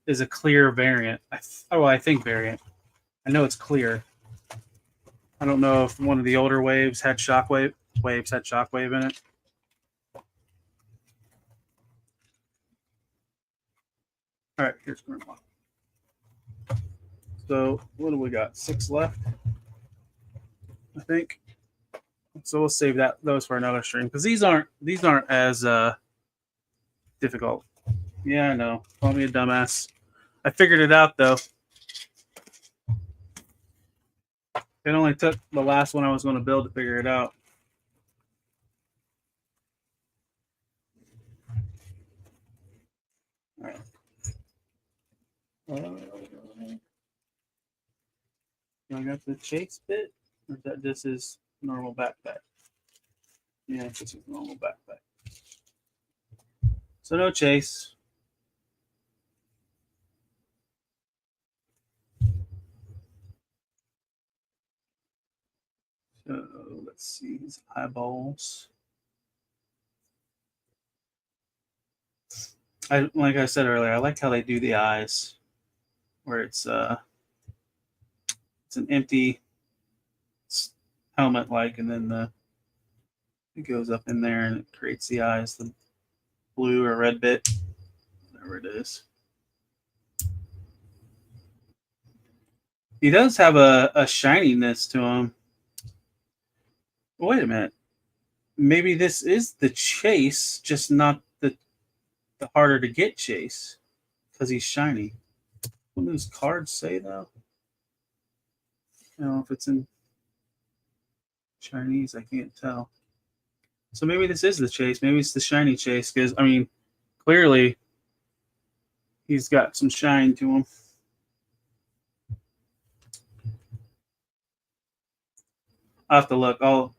is a clear variant. I think variant. I know it's clear. I don't know if one of the older waves had Shockwave in it. All right, here's Grimlock. So what do we got? 6 left, I think. So we'll save those for another stream because these aren't as difficult. Yeah, I know. Call me a dumbass. I figured it out though. It only took the last one I was going to build to figure it out. All right. I got the chase bit, or is that this is normal backpack? Yeah, this is normal backpack. So no chase. So let's see his eyeballs. Like I said earlier, I like how they do the eyes, where it's an empty helmet like, and then it goes up in there and it creates the eyes, the blue or red bit, whatever it is. He does have a shininess to him. Wait a minute. Maybe this is the chase, just not the harder to get chase, because he's shiny. What do those cards say though? I don't know if it's in Chinese. I can't tell. So maybe this is the chase. Maybe it's the shiny chase, because I mean, clearly he's got some shine to him. I'll have to look. I'll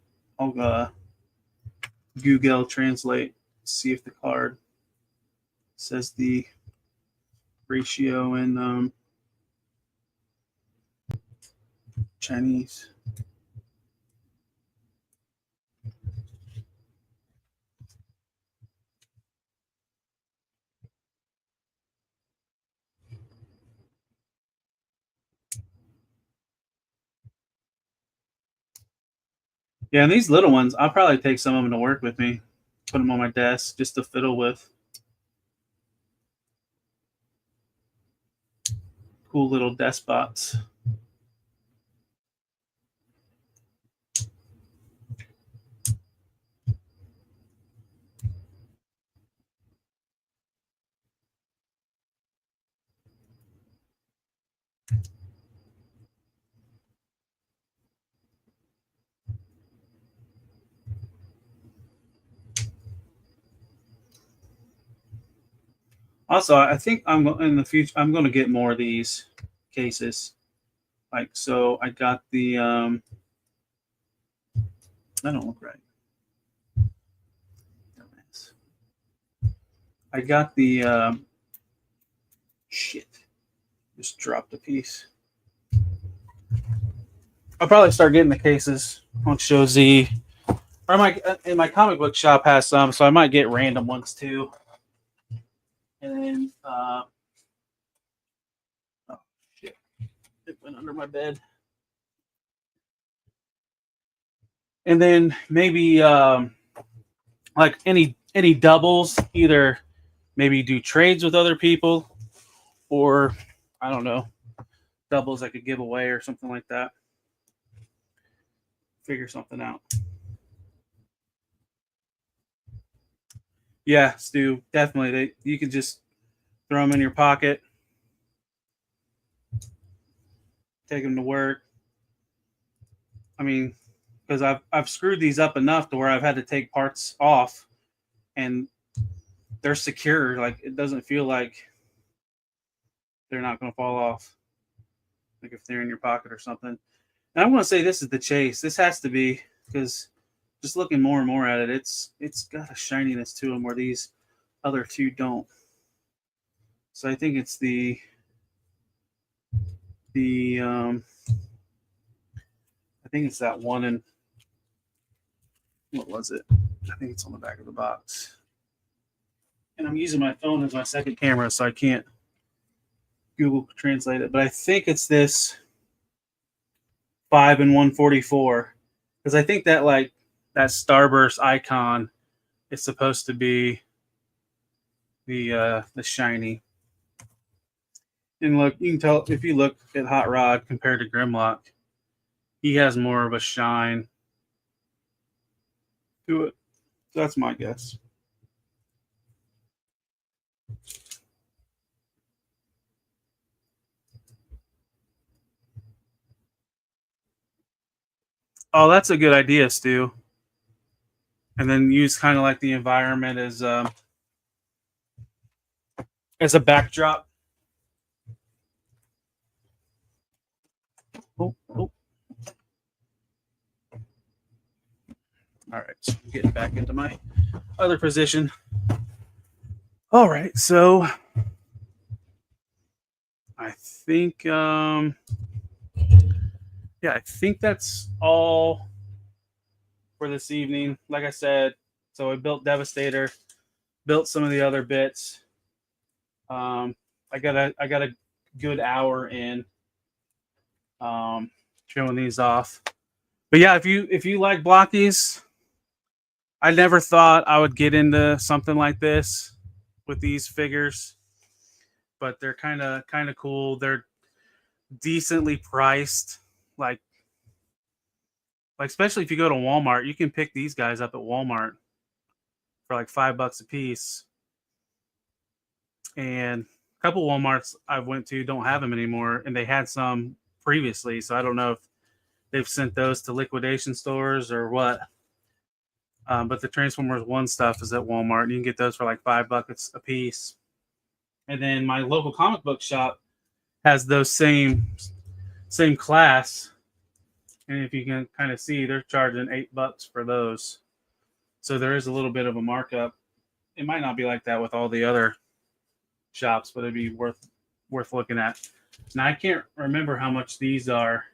Google Translate, see if the card says the ratio in Chinese. Yeah, and these little ones, I'll probably take some of them to work with me, put them on my desk just to fiddle with. Cool little despots. Also, I think in the future I'm going to get more of these cases. Like, so I got the that don't look right. Dumbass. I got the shit. Just dropped a piece. I'll probably start getting the cases on ShowZ. Or in my comic book shop has some, so I might get random ones too. And then oh shit. It went under my bed. And then maybe like any doubles, either maybe do trades with other people, or I don't know, doubles I could give away or something like that. Figure something out. Yeah, Stu, definitely. You can just throw them in your pocket, take them to work. I mean, because I've screwed these up enough to where I've had to take parts off, and they're secure. Like, it doesn't feel like they're not going to fall off, like if they're in your pocket or something. And I want to say this is the chase. This has to be, because just looking more and more at it, it's got a shininess to them where these other two don't. So I think it's the I think it's that one in, what was it? I think it's on the back of the box. And I'm using my phone as my second camera, so I can't Google translate it. But I think it's this 5 and 144, because I think that like that Starburst icon is supposed to be the shiny. And look, you can tell if you look at Hot Rod compared to Grimlock, he has more of a shine to it. So that's my guess. Oh, that's a good idea, Stu. And then use kind of like the environment as a backdrop. Oh. All right, so getting back into my other position. All right, so I think yeah, I think that's all for this evening. Like I said, so I built Devastator, built some of the other bits. I got a good hour in showing these off. But yeah, if you like Blokees, I never thought I would get into something like this with these figures, but they're kind of cool. They're decently priced, like especially if you go to Walmart, you can pick these guys up at Walmart for like $5 a piece. And a couple Walmarts I've went to don't have them anymore, and they had some previously, so I don't know if they've sent those to liquidation stores or what. But the Transformers 1 stuff is at Walmart. You can get those for like $5 a piece. And then my local comic book shop has those same class. And if you can kind of see, they're charging $8 for those. So there is a little bit of a markup. It might not be like that with all the other shops, but it'd be worth looking at. Now I can't remember how much these are,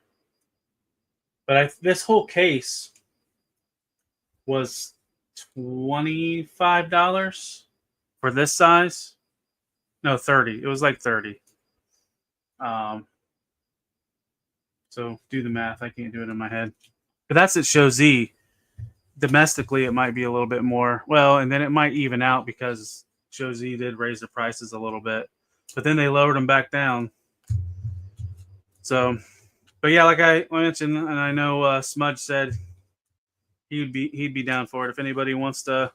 but this whole case was $25 for this size. No, 30. It was like 30. So do the math. I can't do it in my head. But that's at ShowZ. domestically it might be a little bit more. Well, and then it might even out because ShowZ did raise the prices a little bit, but then they lowered them back down. So, but yeah, like I mentioned, and I know Smudge said he'd be down for it if anybody wants to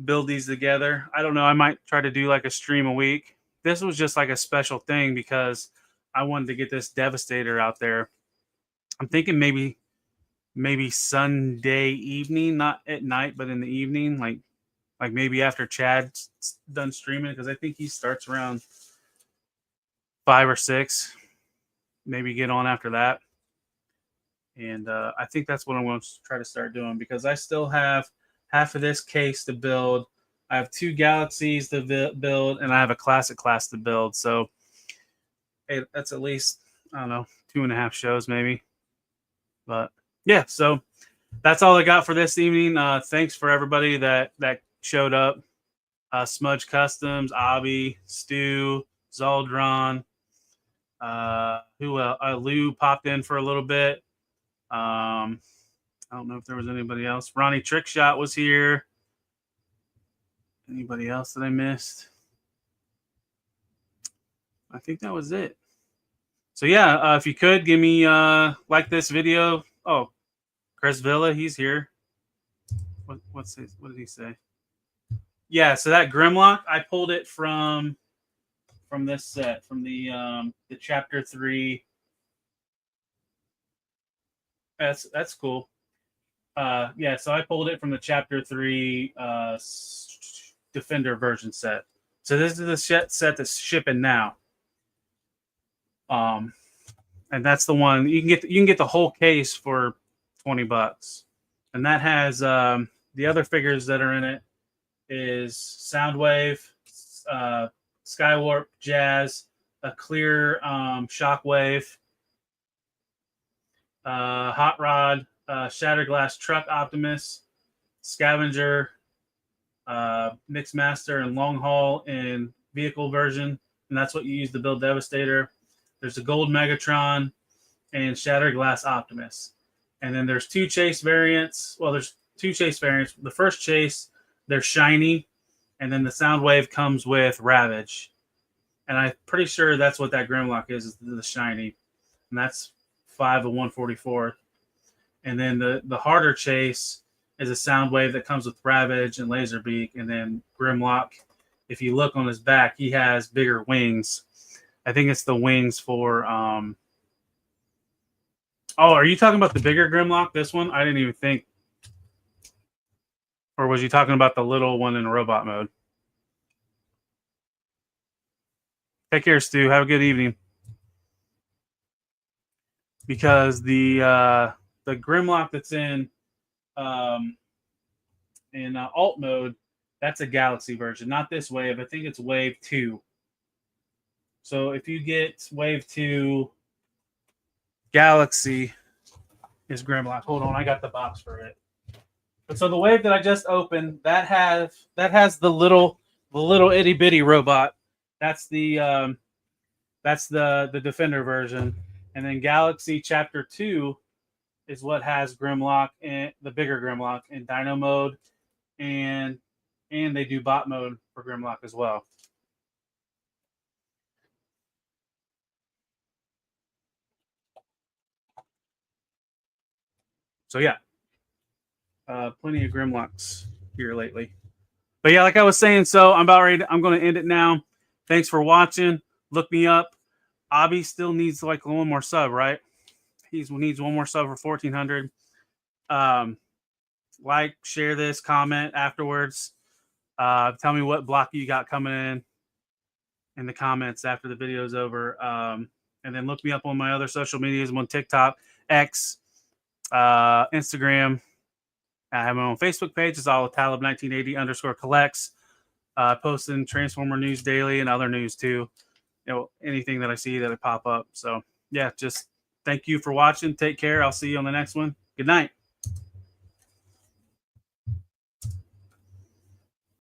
build these together. I don't know. I might try to do like a stream a week. This was just like a special thing because I wanted to get this Devastator out there. I'm thinking maybe Sunday evening, not at night, but in the evening, like maybe after Chad's done streaming, because I think he starts around 5 or 6. Maybe get on after that. And I think that's what I'm going to try to start doing, because I still have half of this case to build. I have 2 Galaxies to build, and I have a Classic class to build. So hey, that's at least, I don't know, 2.5 shows maybe. But yeah, so that's all I got for this evening. Thanks for everybody that showed up. Smudge Customs, Abby, Stu, Zaldron, Lou popped in for a little bit. I don't know if there was anybody else. Ronnie Trickshot was here. Anybody else that I missed? I think that was it. So yeah, if you could give me like this video. Oh, Chris Villa, he's here. What did he say? Yeah, so that Grimlock, I pulled it from this set, from the chapter 3. That's cool. Yeah, so I pulled it from the chapter 3 Defender version set. So this is the set that's shipping now. And that's the one you can get the whole case for $20, and that has the other figures that are in it is Soundwave, Skywarp, Jazz, a clear Shockwave, Hot Rod, Shatterglass Truck Optimus, Scavenger, Mixmaster, and Long Haul in vehicle version, and that's what you use to build Devastator. There's a Gold Megatron and Shatterglass Optimus. And then there's 2 chase variants. Well, there's 2 chase variants. The first chase, they're shiny, and then the Soundwave comes with Ravage. And I'm pretty sure that's what that Grimlock is the shiny. And that's 5 of 144. And then the harder chase is a Soundwave that comes with Ravage and Laserbeak. And then Grimlock, if you look on his back, he has bigger wings. I think it's the wings for oh, are you talking about the bigger Grimlock? This one? I didn't even think. Or was you talking about the little one in robot mode? Take care, Stu. Have a good evening. Because the Grimlock that's in alt mode, that's a Galaxy version, not this wave. I think it's wave 2. So if you get wave 2 Galaxy is Grimlock. Hold on, I got the box for it. But so the wave that I just opened, that has the little itty bitty robot. That's the Defender version. And then Galaxy Chapter 2 is what has Grimlock and the bigger Grimlock in Dino mode, and they do bot mode for Grimlock as well. So yeah, plenty of Grimlocks here lately. But yeah, like I was saying, so I'm going to end it now. Thanks for watching. Look me up. Abby still needs like one more sub, right? He needs one more sub for 1,400. Like, share this, comment afterwards. Tell me what block you got coming in the comments after the video's over. And then look me up on my other social medias. I'm on TikTok, X, Instagram. I have my own Facebook page. It's all Talib1980_collects. Posting Transformer news daily and other news too. Anything that I see that I pop up. So yeah, just thank you for watching. Take care. I'll see you on the next one. Good night.